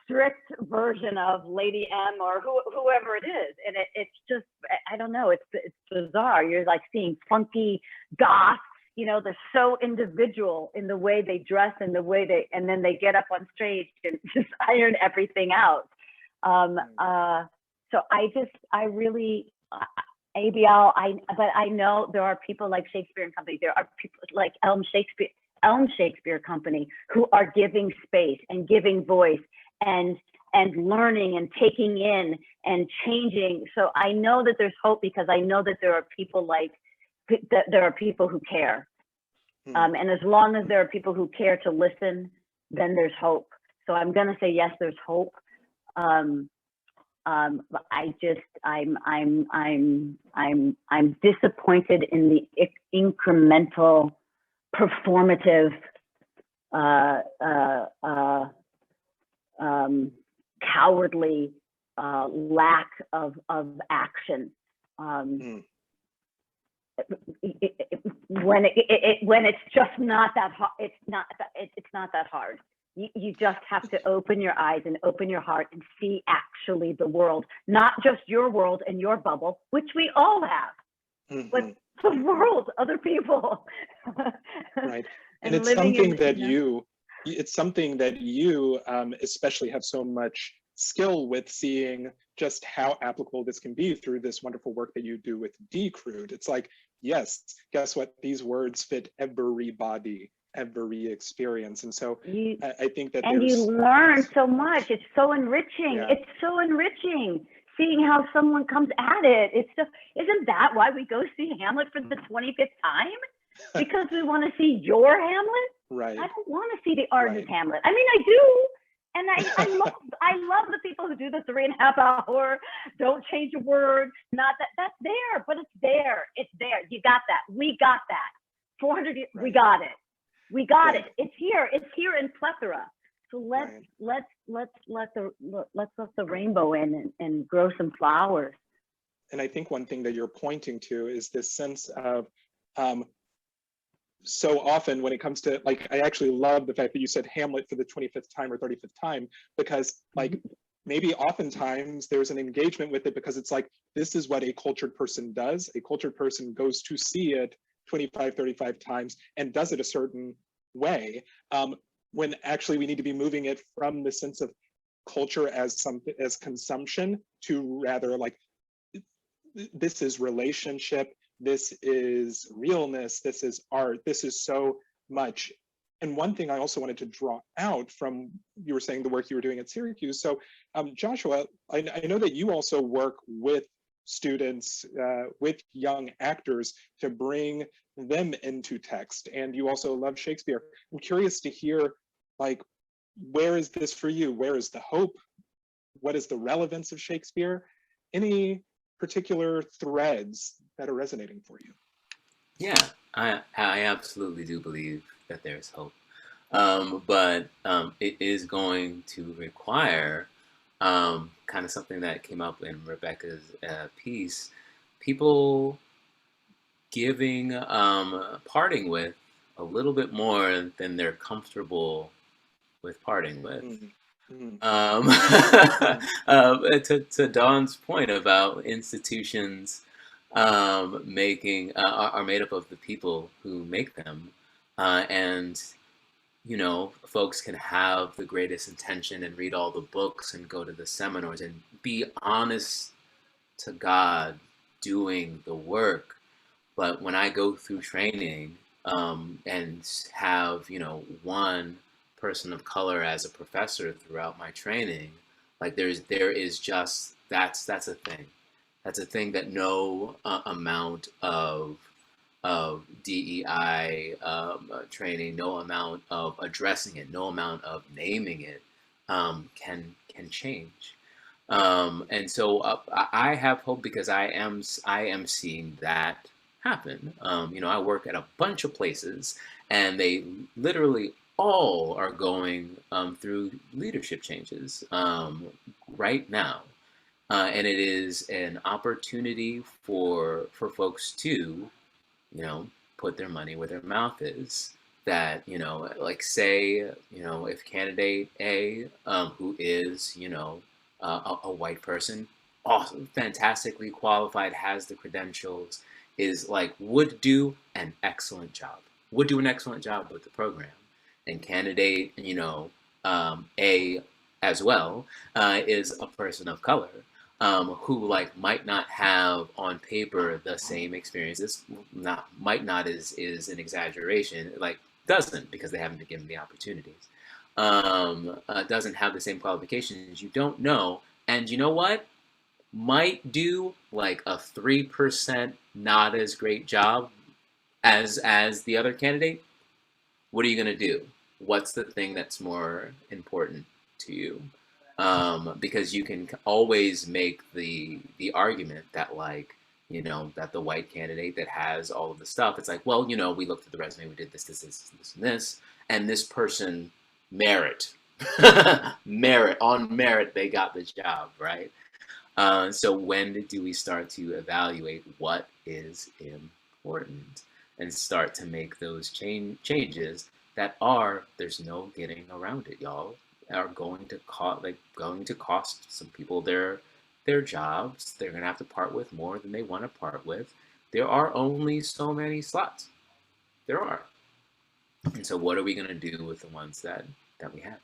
Speaker 4: strict version of Lady M or whoever it is. And it's just, I don't know, it's bizarre. You're like seeing funky goths, they're so individual in the way they dress and the way and then they get up on stage and just iron everything out. So but I know there are people like Shakespeare and Company. There are people like Elm Shakespeare Company who are giving space and giving voice and learning and taking in and changing. So I know that there's hope, because I know that there are people who care. And as long as there are people who care to listen, then there's hope. So I'm gonna say yes, there's hope. But I'm disappointed in the incremental performative cowardly lack of action. When it's just not that hard, it's not that hard. You just have to open your eyes and open your heart and see actually the world, not just your world and your bubble, which we all have, but the world, other people.
Speaker 3: Right. And it's
Speaker 4: living
Speaker 3: something
Speaker 4: in,
Speaker 3: that
Speaker 4: you
Speaker 3: it's something that you especially have so much skill with, seeing just how applicable this can be through this wonderful work that you do with Decrude. It's like, yes, guess what? These words fit everybody, every experience. And so I think that
Speaker 4: and you learn so much. It's so enriching.
Speaker 3: Yeah.
Speaker 4: It's so enriching seeing how someone comes at it. It's just, isn't that why we go see Hamlet for the 25th time? Because we want to see your Hamlet?
Speaker 3: Right.
Speaker 4: I don't want to see the artist Hamlet. I mean, I do. And I love the people who do the 3.5 hour, don't change a word, not that, that's there, but it's there. It's there. You got that. We got that. 400 years, we got it. We got it. It's here. It's here in plethora. So let's let the rainbow in and grow some flowers.
Speaker 3: And I think one thing that you're pointing to is this sense of so often when it comes to, like, I actually love the fact that you said Hamlet for the 25th time or 35th time, because like maybe oftentimes there's an engagement with it because it's like, this is what a cultured person does. A cultured person goes to see it 25, 35 times and does it a certain way, when actually we need to be moving it from the sense of culture as something, as consumption, to rather like, this is relationship, this is realness, this is art, this is so much. And one thing I also wanted to draw out from, you were saying the work you were doing at Syracuse. So Joshua, I know that you also work with students, with young actors, to bring them into text. And you also love Shakespeare. I'm curious to hear, like, where is this for you? Where is the hope? What is the relevance of Shakespeare? Any particular threads that are resonating for you?
Speaker 11: Yeah, I absolutely do believe that there's hope. But it is going to require kind of something that came up in Rebecca's piece, people giving, parting with a little bit more than they're comfortable with parting with. To Dawn's point about institutions making are made up of the people who make them, and you know, folks can have the greatest intention and read all the books and go to the seminars and be honest to God doing the work, but when I go through training and have, you know, one person of color as a professor throughout my training, like there is just, that's a thing. That's a thing that no amount of DEI training, no amount of addressing it, no amount of naming it can change. And so I have hope because I am seeing that happen. You know, I work at a bunch of places, and they literally all are going through leadership changes right now. And it is an opportunity for folks to, you know, put their money where their mouth is. That, you know, like say, you know, if candidate A, who is, you know, a white person, awesome, fantastically qualified, has the credentials, is like, would do an excellent job with the program. And candidate, you know, A as well, is a person of color, who like might not have on paper the same experiences, might not is an exaggeration, like doesn't, because they haven't been given the opportunities, doesn't have the same qualifications, you don't know, and you know what, might do like a 3% not as great job as the other candidate. What are you going to do? What's the thing that's more important to you? Because you can always make the argument that, like, you know, that the white candidate that has all of the stuff, it's like, well, you know, we looked at the resume, we did this, and this, and this person merit, on merit, they got the job, right? So when do we start to evaluate what is important and start to make those changes that are, there's no getting around it, y'all, are going to cost some people their jobs. They're gonna have to part with more than they want to part with. there are only so many slots. There are. And so what are we going to do with the ones that we have?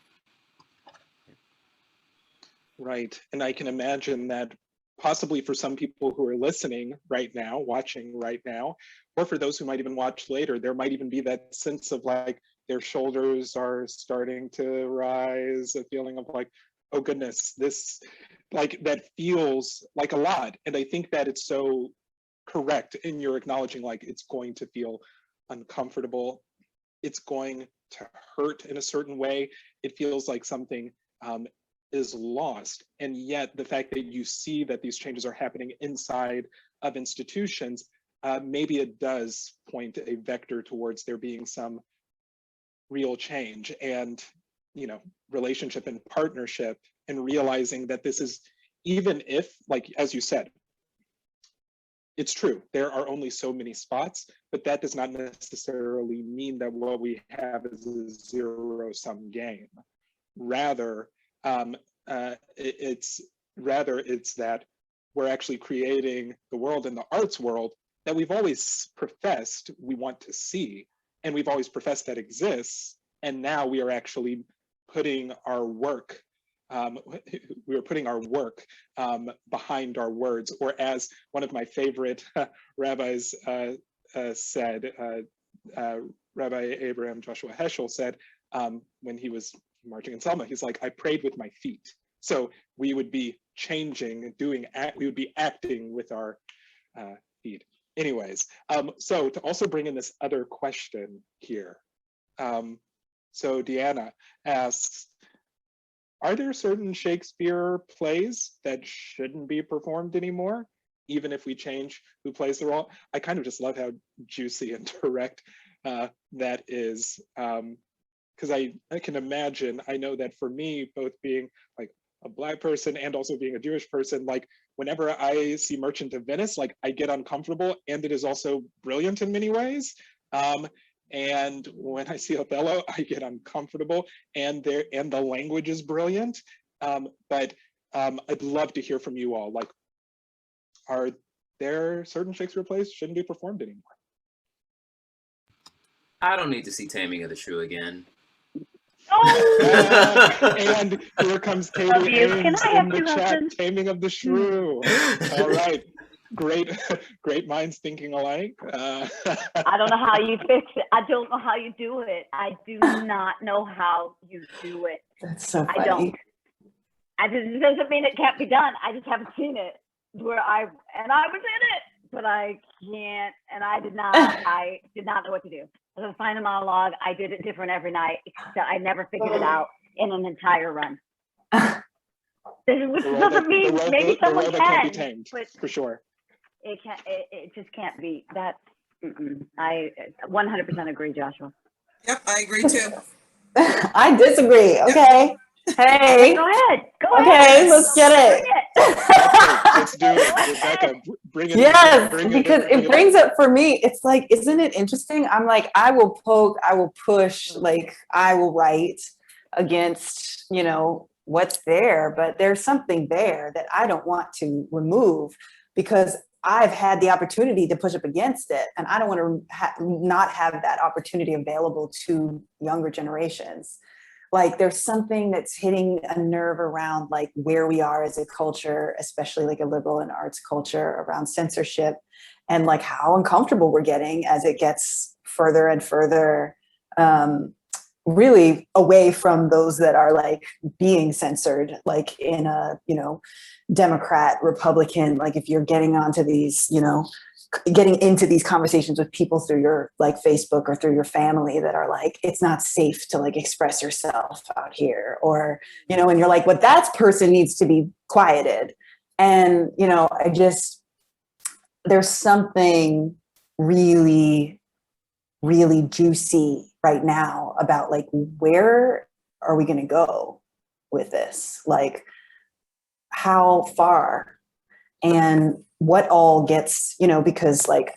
Speaker 3: Right. And I can imagine that possibly for some people who are listening right now, watching right now, or for those who might even watch later, there might even be that sense of like their shoulders are starting to rise, a feeling of like, oh goodness, this, like that feels like a lot. And I think that it's so correct in your acknowledging like it's going to feel uncomfortable. It's going to hurt in a certain way. It feels like something is lost. And yet the fact that you see that these changes are happening inside of institutions, maybe it does point a vector towards there being some real change and, you know, relationship and partnership, and realizing that this is, even if, like, as you said, it's true, there are only so many spots, but that does not necessarily mean that what we have is a zero-sum game. Rather, it's that we're actually creating the world in the arts world that we've always professed we want to see, and we've always professed that exists, and now we are actually putting our work, we are putting our work behind our words, or as one of my favorite rabbis said, Rabbi Abraham Joshua Heschel said, when he was marching in Selma, he's like, I prayed with my feet. So we would be changing, we would be acting with our feet. Anyways, so to also bring in this other question here. So Deanna asks, are there certain Shakespeare plays that shouldn't be performed anymore, even if we change who plays the role? I kind of just love how juicy and direct that is. Because I can imagine, I know that for me, both being like a Black person and also being a Jewish person, like whenever I see Merchant of Venice, like I get uncomfortable, and it is also brilliant in many ways. And when I see Othello, I get uncomfortable, and the language is brilliant. But I'd love to hear from you all. Like, are there certain Shakespeare plays shouldn't be performed anymore?
Speaker 11: I don't need to see Taming of the Shrew again.
Speaker 3: And here comes Katie Ames in the chat, Taming of the Shrew. All right, great minds thinking alike.
Speaker 4: I don't know how you fix it. I don't know how you do it. I do not know how you do it.
Speaker 8: That's so funny.
Speaker 4: I don't. It doesn't mean it can't be done. I just haven't seen it where I was in it, but I can't, and I did not know what to do. I was finding a monologue. I did it different every night, except I never figured it out in an entire run. Which doesn't mean maybe someone can, but
Speaker 3: for sure.
Speaker 4: It can't. It just can't be that. I 100% agree, Joshua.
Speaker 6: Yep, I agree too.
Speaker 8: I disagree. Okay. Hey.
Speaker 4: Go ahead.
Speaker 8: Okay, let's get it.
Speaker 3: Let's do it, Rebecca. Bring it.
Speaker 8: Yes, because it brings up for me. It's like, isn't it interesting? I'm like, I will poke, I will push, like I will write against, you know, what's there, but there's something there that I don't want to remove because I've had the opportunity to push up against it, and I don't want to not have that opportunity available to younger generations. Like there's something that's hitting a nerve around like where we are as a culture, especially like a liberal and arts culture, around censorship and like how uncomfortable we're getting as it gets further and further really away from those that are like being censored, like in a, you know, Democrat, Republican, like if you're getting onto these, you know, getting into these conversations with people through your like Facebook or through your family that are like, it's not safe to like express yourself out here, or, you know, and you're like, well, that person needs to be quieted. And, you know, there's something really, really juicy right now about like, where are we going to go with this? Like how far and what all gets, you know, because like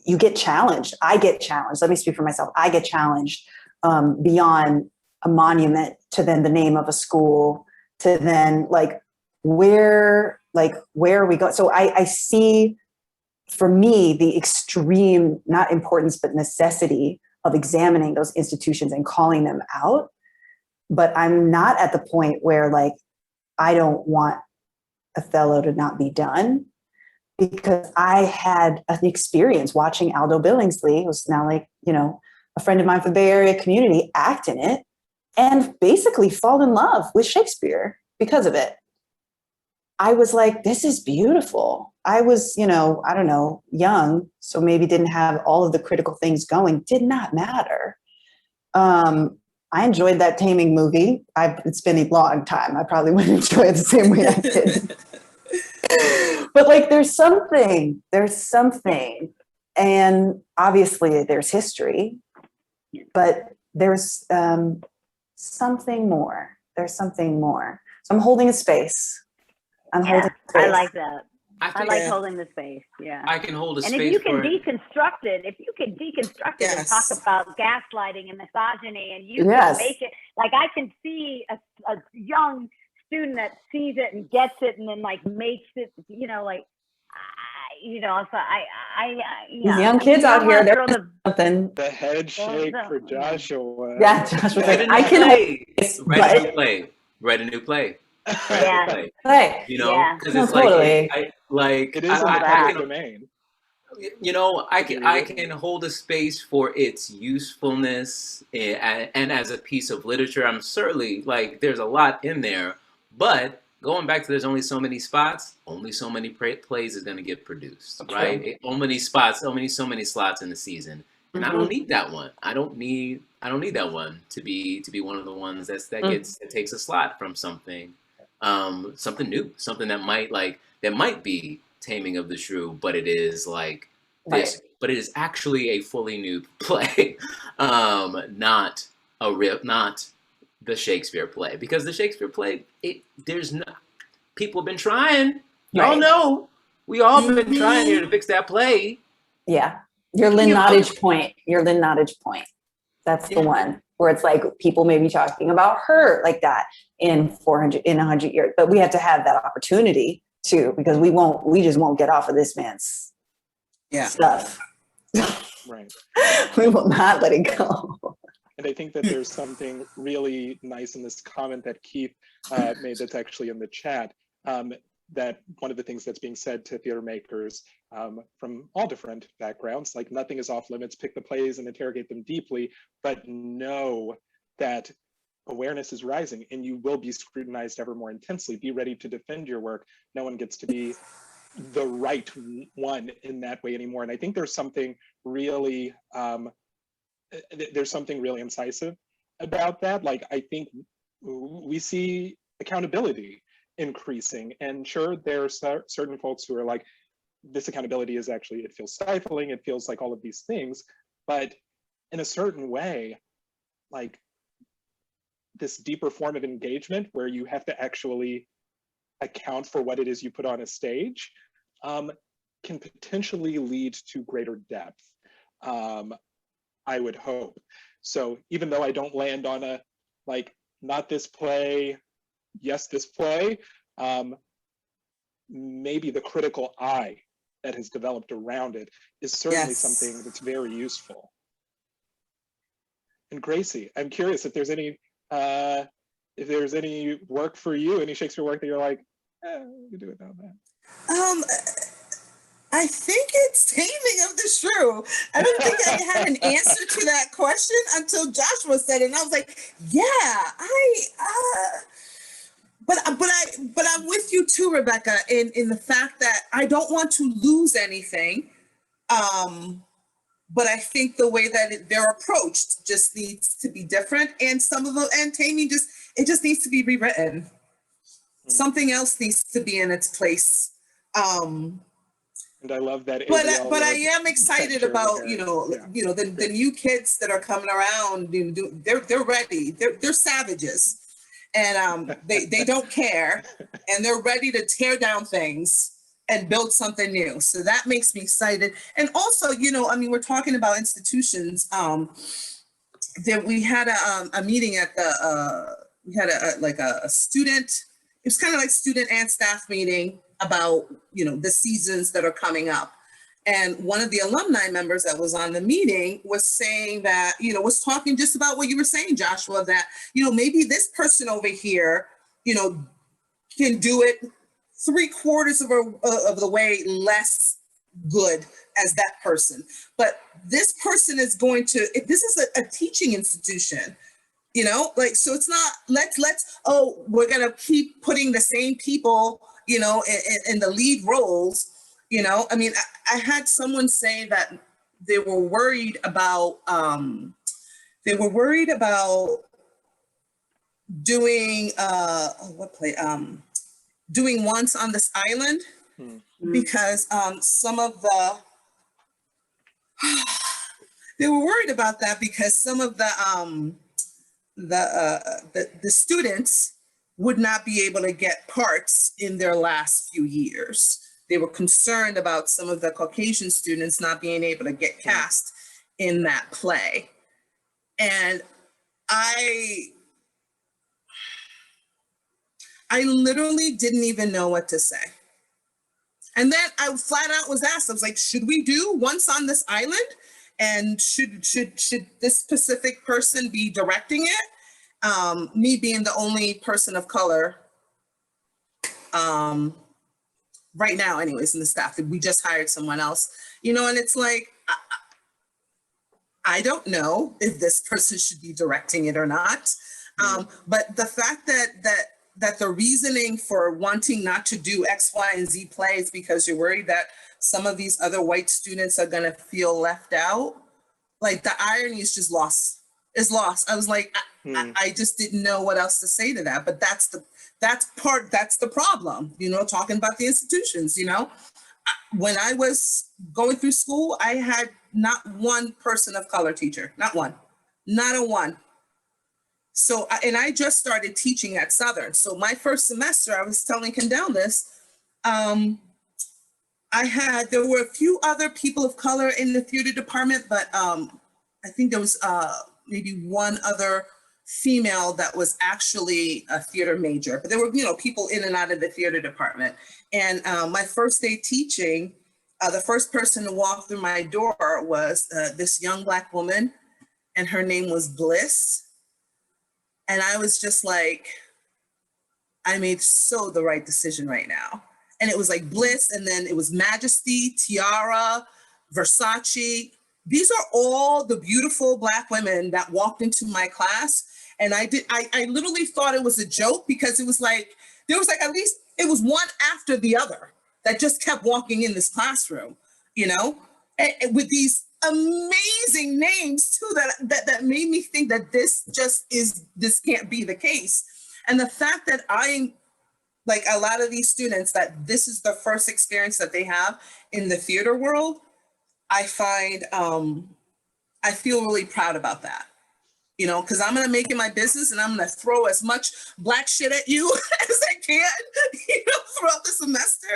Speaker 8: you get challenged. I get challenged. Let me speak for myself. I get challenged beyond a monument to then the name of a school to then like where are we going? So I see for me, the extreme, not importance, but necessity of examining those institutions and calling them out. But I'm not at the point where like, I don't want Othello to not be done, because I had an experience watching Aldo Billingsley, who's now like, you know, a friend of mine from the Bay Area community, act in it and basically fall in love with Shakespeare because of it. I was like, this is beautiful. I was, you know, I don't know, young, so maybe didn't have all of the critical things going, did not matter. I enjoyed that Taming movie. It's been a long time. I probably wouldn't enjoy it the same way I did. But like, there's something, and obviously there's history, but there's something more. There's something more. So I'm holding a space.
Speaker 4: I like that.
Speaker 11: I
Speaker 4: like holding the space. Yeah.
Speaker 11: I can hold a space.
Speaker 4: And if you can
Speaker 11: for it.
Speaker 4: deconstruct it, and talk about gaslighting and misogyny, and you
Speaker 8: Yes.
Speaker 4: can make it, like I can see a young student that sees it and gets it and then like makes it, you know, like, you know, so
Speaker 8: These young kids out here, they're something.
Speaker 3: The head shake for Joshua.
Speaker 8: Yeah, Joshua.
Speaker 11: I can write a new play.
Speaker 4: Yeah.
Speaker 8: Play.
Speaker 11: You know, because it's
Speaker 8: totally.
Speaker 3: It is in the public domain.
Speaker 11: You know, I can hold a space for its usefulness and as a piece of literature. I'm certainly like, there's a lot in there, but going back to there's only so many spots, only so many plays is going to get produced, right? Only so many slots in the season, and I don't need that one. I don't need that one to be one of the ones that takes a slot from something new, something that might be Taming of the Shrew, but it is like this. Right. But it is actually a fully new play, not the Shakespeare play, because the Shakespeare play, people have been trying. Y'all know we all been trying here to fix that play.
Speaker 8: Yeah, your Lynn Nottage point. That's the one where it's like people may be talking about her like that in 100 years, but we have to have that opportunity too, because we just won't get off of this man's stuff.
Speaker 3: Right.
Speaker 8: We will not let it go.
Speaker 3: And I think that there's something really nice in this comment that Keith made that's actually in the chat, that one of the things that's being said to theater makers from all different backgrounds, like nothing is off limits, pick the plays and interrogate them deeply, but know that awareness is rising and you will be scrutinized ever more intensely. Be ready to defend your work. No one gets to be the right one in that way anymore. And I think there's something really, incisive about that. Like, I think we see accountability increasing, and sure, there are certain folks who are like, this accountability is actually, it feels stifling, it feels like all of these things, but in a certain way, like this deeper form of engagement where you have to actually account for what it is you put on a stage, can potentially lead to greater depth, I would hope. So even though I don't land on a, like, not this play, yes, this play, maybe the critical eye that has developed around it is certainly something that's very useful. And Gracie, I'm curious if there's any work for you, any Shakespeare work that you're like, we can do it now, man.
Speaker 6: I think it's Taming of the Shrew. I don't think I had an answer to that question until Joshua said it, and I was like, but I'm with you too, Rebecca, in the fact that I don't want to lose anything. But I think the way that they're approached just needs to be different, and some of them, and Taming just needs to be rewritten. Something else needs to be in its place.
Speaker 3: And I love that.
Speaker 6: But I am excited about the new kids that are coming around. They're ready. They're savages, and they don't care, and they're ready to tear down things and build something new. So that makes me excited. And also, we're talking about institutions. That we had a meeting at we had a student. It was kind of like student and staff meeting about the seasons that are coming up, And one of the alumni members that was on the meeting was saying that, was talking just about what you were saying, Joshua, that, maybe this person over here, can do it 3/4 of the way less good as that person. But this person is going to, if this is a teaching institution, so it's not, we're going to keep putting the same people, in the lead roles. I had someone say that they were worried about doing doing Once on This Island, because they were worried about that because some of the students would not be able to get parts in their last few years. They were concerned about some of the Caucasian students not being able to get cast in that play. And I literally didn't even know what to say. And then I flat out was asked, I was like, should we do Once on This Island? And should this specific person be directing it? Me being the only person of color right now anyways in the staff. We just hired someone else, and it's like, I don't know if this person should be directing it or not. But the fact that the reasoning for wanting not to do X, Y, and Z plays because you're worried that some of these other white students are gonna feel left out, like the irony is just lost. Is lost. I was like, I just didn't know what else to say to that. But that's the problem, talking about the institutions, When I was going through school, I had not one person of color teacher, not one, not a one. So, and I just started teaching at Southern. So my first semester, I was telling Kendell this, there were a few other people of color in the theater department, but I think there was maybe one other female that was actually a theater major, but there were, people in and out of the theater department. And my first day teaching, the first person to walk through my door was this young Black woman, and her name was Bliss. And I was just like, I made the right decision right now. And it was like Bliss, and then it was Majesty, Tiara, Versace. These are all the beautiful Black women that walked into my class. And I literally thought it was a joke because it was like, there was like, at least it was one after the other that just kept walking in this classroom, and with these amazing names too, that made me think that this can't be the case. And the fact that I'm like a lot of these students, that this is the first experience that they have in the theater world, I find, I feel really proud about that, because I'm going to make it my business and I'm going to throw as much Black shit at you as I can, throughout the semester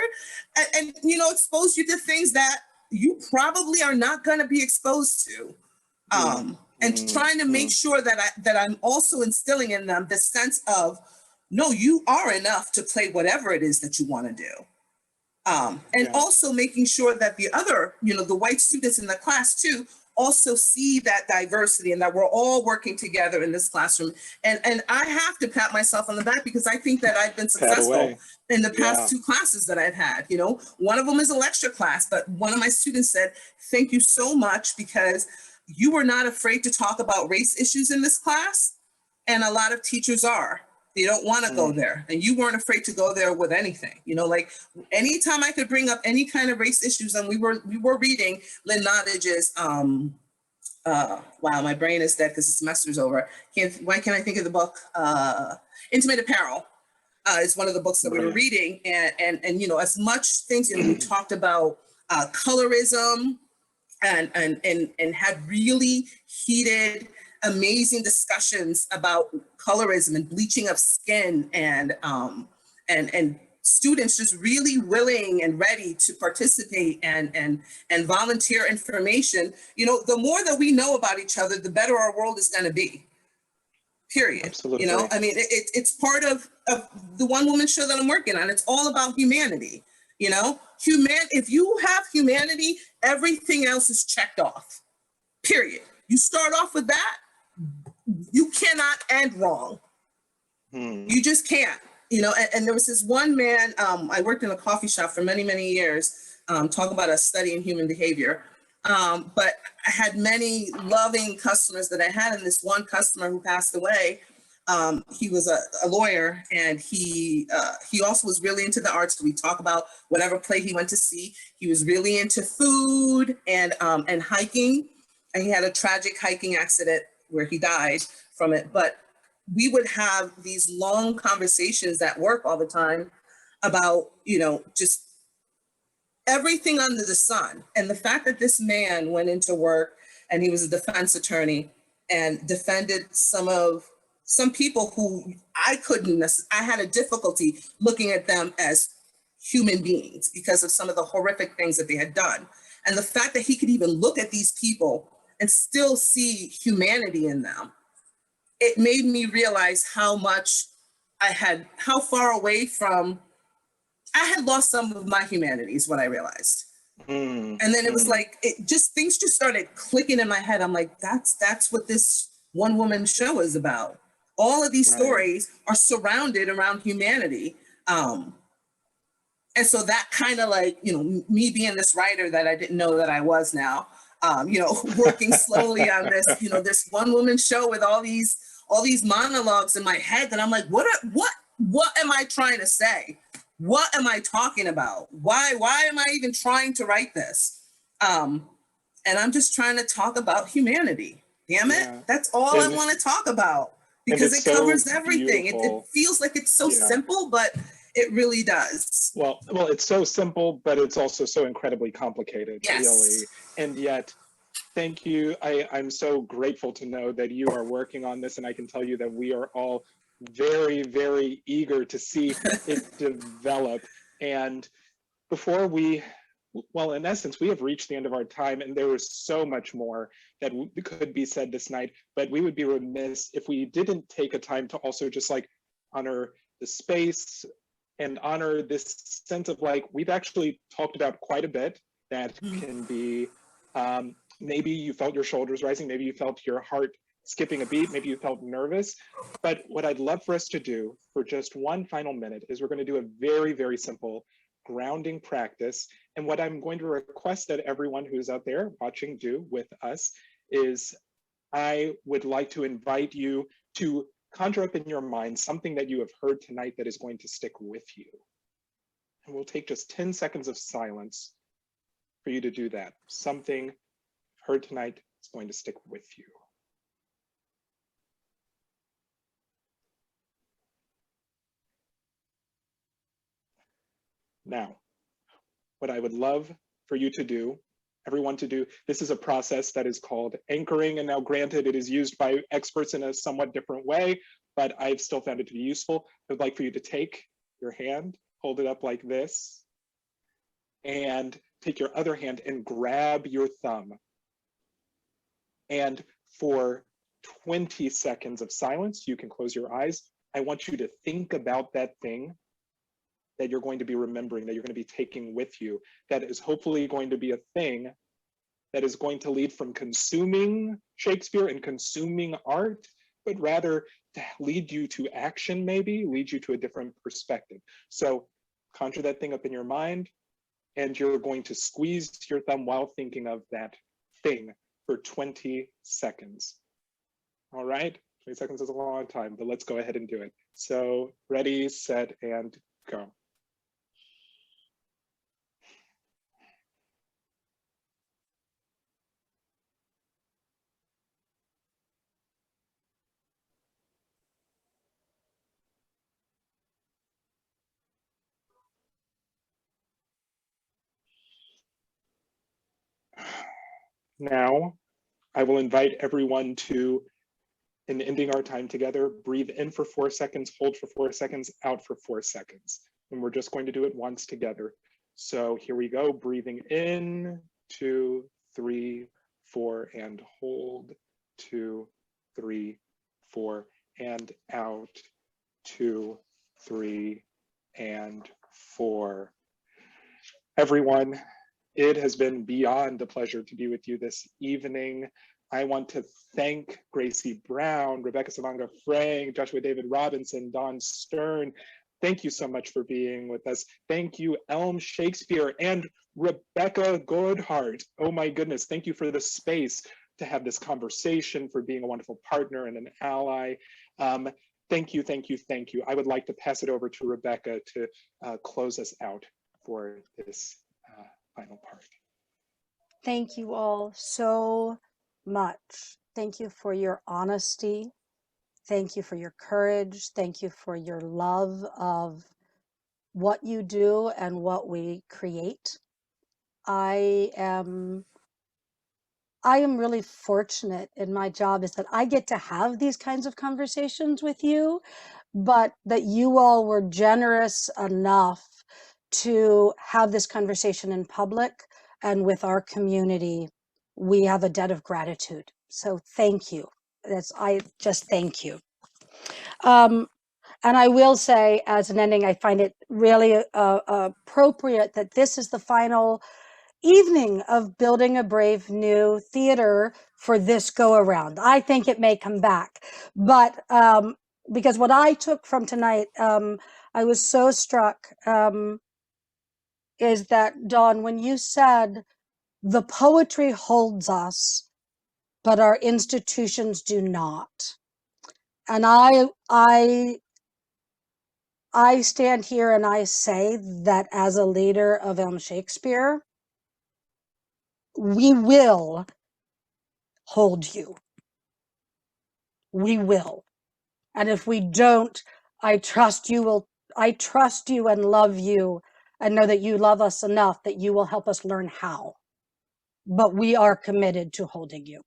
Speaker 6: and expose you to things that you probably are not going to be exposed to. And trying to make sure that I'm also instilling in them the sense of, no, you are enough to play whatever it is that you want to do. And also making sure that the other, the white students in the class too, also see that diversity and that we're all working together in this classroom. And I have to pat myself on the back because I think that I've been successful in the past two classes that I've had. One of them is a lecture class, but one of my students said, thank you so much because you were not afraid to talk about race issues in this class. And a lot of teachers are. They don't want to go there. And you weren't afraid to go there with anything. Like anytime I could bring up any kind of race issues, and we were reading Lynn Nottage's, wow, my brain is dead because the semester's over. Why can't I think of the book? Intimate Apparel is one of the books that we were reading. And as much things, we talked about colorism and had really heated, amazing discussions about colorism and bleaching of skin and students just really willing and ready to participate and volunteer information. The more that we know about each other, the better our world is going to be. Period.
Speaker 3: Absolutely.
Speaker 6: It's part of the one woman show that I'm working on. It's all about humanity. You know, if you have humanity, everything else is checked off, period. You start off with that, you cannot end wrong. You just can't, you know, and there was this one man, I worked in a coffee shop for many, many years, talk about a study in human behavior. But I had many loving customers that I had, and this one customer who passed away, he was a lawyer, and he also was really into the arts. We talk about whatever play he went to see. He was really into food and hiking, and he had a tragic hiking accident where he died from it. But we would have these long conversations at work all the time about, you know, just everything under the sun. And the fact that this man went into work and he was a defense attorney and defended some people who I had a difficulty looking at them as human beings because of some of the horrific things that they had done. And the fact that he could even look at these people and still see humanity in them, it made me realize how far away from, I had lost some of my humanity is what I realized. And then it was like, things just started clicking in my head. I'm like, that's what this one woman show is about. All of these stories are surrounded around humanity. And so that kind of like, you know, me being this writer that I didn't know that I was now, you know, working slowly on this, you know, this one woman show with all these monologues in my head that I'm like, what am I trying to say? What am I talking about? Why am I even trying to write this? And I'm just trying to talk about humanity. Damn it. Yeah. That's all I want to talk about because it covers everything. It feels like it's so simple, but it really does.
Speaker 3: Well, it's so simple, but it's also so incredibly complicated, really. And yet, thank you. I'm so grateful to know that you are working on this, and I can tell you that we are all very, very eager to see it develop. And before in essence, we have reached the end of our time, and there is so much more that could be said this night, but we would be remiss if we didn't take a time to also just like honor the space and honor this sense of like, we've actually talked about quite a bit that can be, maybe you felt your shoulders rising, maybe you felt your heart skipping a beat, maybe you felt nervous. But what I'd love for us to do for just one final minute is we're going to do a very, very simple grounding practice. And what I'm going to request that everyone who's out there watching do with us is I would like to invite you to conjure up in your mind something that you have heard tonight that is going to stick with you. And we'll take just 10 seconds of silence for you to do that. Something heard tonight is going to stick with you. Now, what I would love for you to do, everyone to do, this is a process that is called anchoring. And now granted, it is used by experts in a somewhat different way, but I've still found it to be useful. I would like for you to take your hand, hold it up like this, and take your other hand and grab your thumb. And for 20 seconds of silence, you can close your eyes. I want you to think about that thing that you're going to be remembering, that you're going to be taking with you, that is hopefully going to be a thing that is going to lead from consuming Shakespeare and consuming art, but rather to lead you to action, maybe, lead you to a different perspective. So conjure that thing up in your mind, and you're going to squeeze your thumb while thinking of that thing for 20 seconds. All right, 20 seconds is a long time, but let's go ahead and do it. So ready, set, and go. Now, I will invite everyone to, in ending our time together, breathe in for 4 seconds, hold for 4 seconds, out for 4 seconds. And we're just going to do it once together. So here we go, breathing in, 2, 3, 4, and hold, 2, 3, 4, and out, 2, 3, and 4. Everyone, it has been beyond a pleasure to be with you this evening. I want to thank Gracy Brown, Rebecca Savanga Frank, Joshua David Robinson, Don Stern. Thank you so much for being with us. Thank you, Elm Shakespeare and Rebecca Goodhart. Oh my goodness, thank you for the space to have this conversation, for being a wonderful partner and an ally. Thank you, thank you, thank you. I would like to pass it over to Rebecca to close us out for this final part.
Speaker 2: Thank you all so much. Thank you for your honesty. Thank you for your courage. Thank you for your love of what you do and what we create. I am really fortunate in my job is that I get to have these kinds of conversations with you, but that you all were generous enough to have this conversation in public and with our community. We have a debt of gratitude. So thank you. I just thank you. And I will say, as an ending, I find it really appropriate that this is the final evening of Building a Brave New Theater for this go around. I think it may come back, but because what I took from tonight, I was so struck, is that, Dawn, when you said the poetry holds us, but our institutions do not. And I stand here and I say that as a leader of Elm Shakespeare, we will hold you. We will. And if we don't, I trust you and love you and know that you love us enough that you will help us learn how. But we are committed to holding you.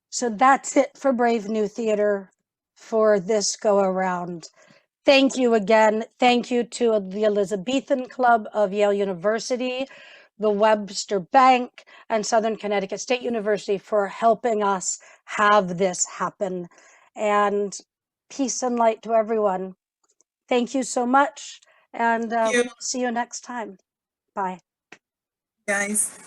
Speaker 2: So that's it for Brave New Theater for this go around. Thank you again. Thank you to the Elizabethan Club of Yale University, the Webster Bank, and Southern Connecticut State University for helping us have this happen. And peace and light to everyone. Thank you so much. And we'll see you next time. Bye.
Speaker 6: Guys.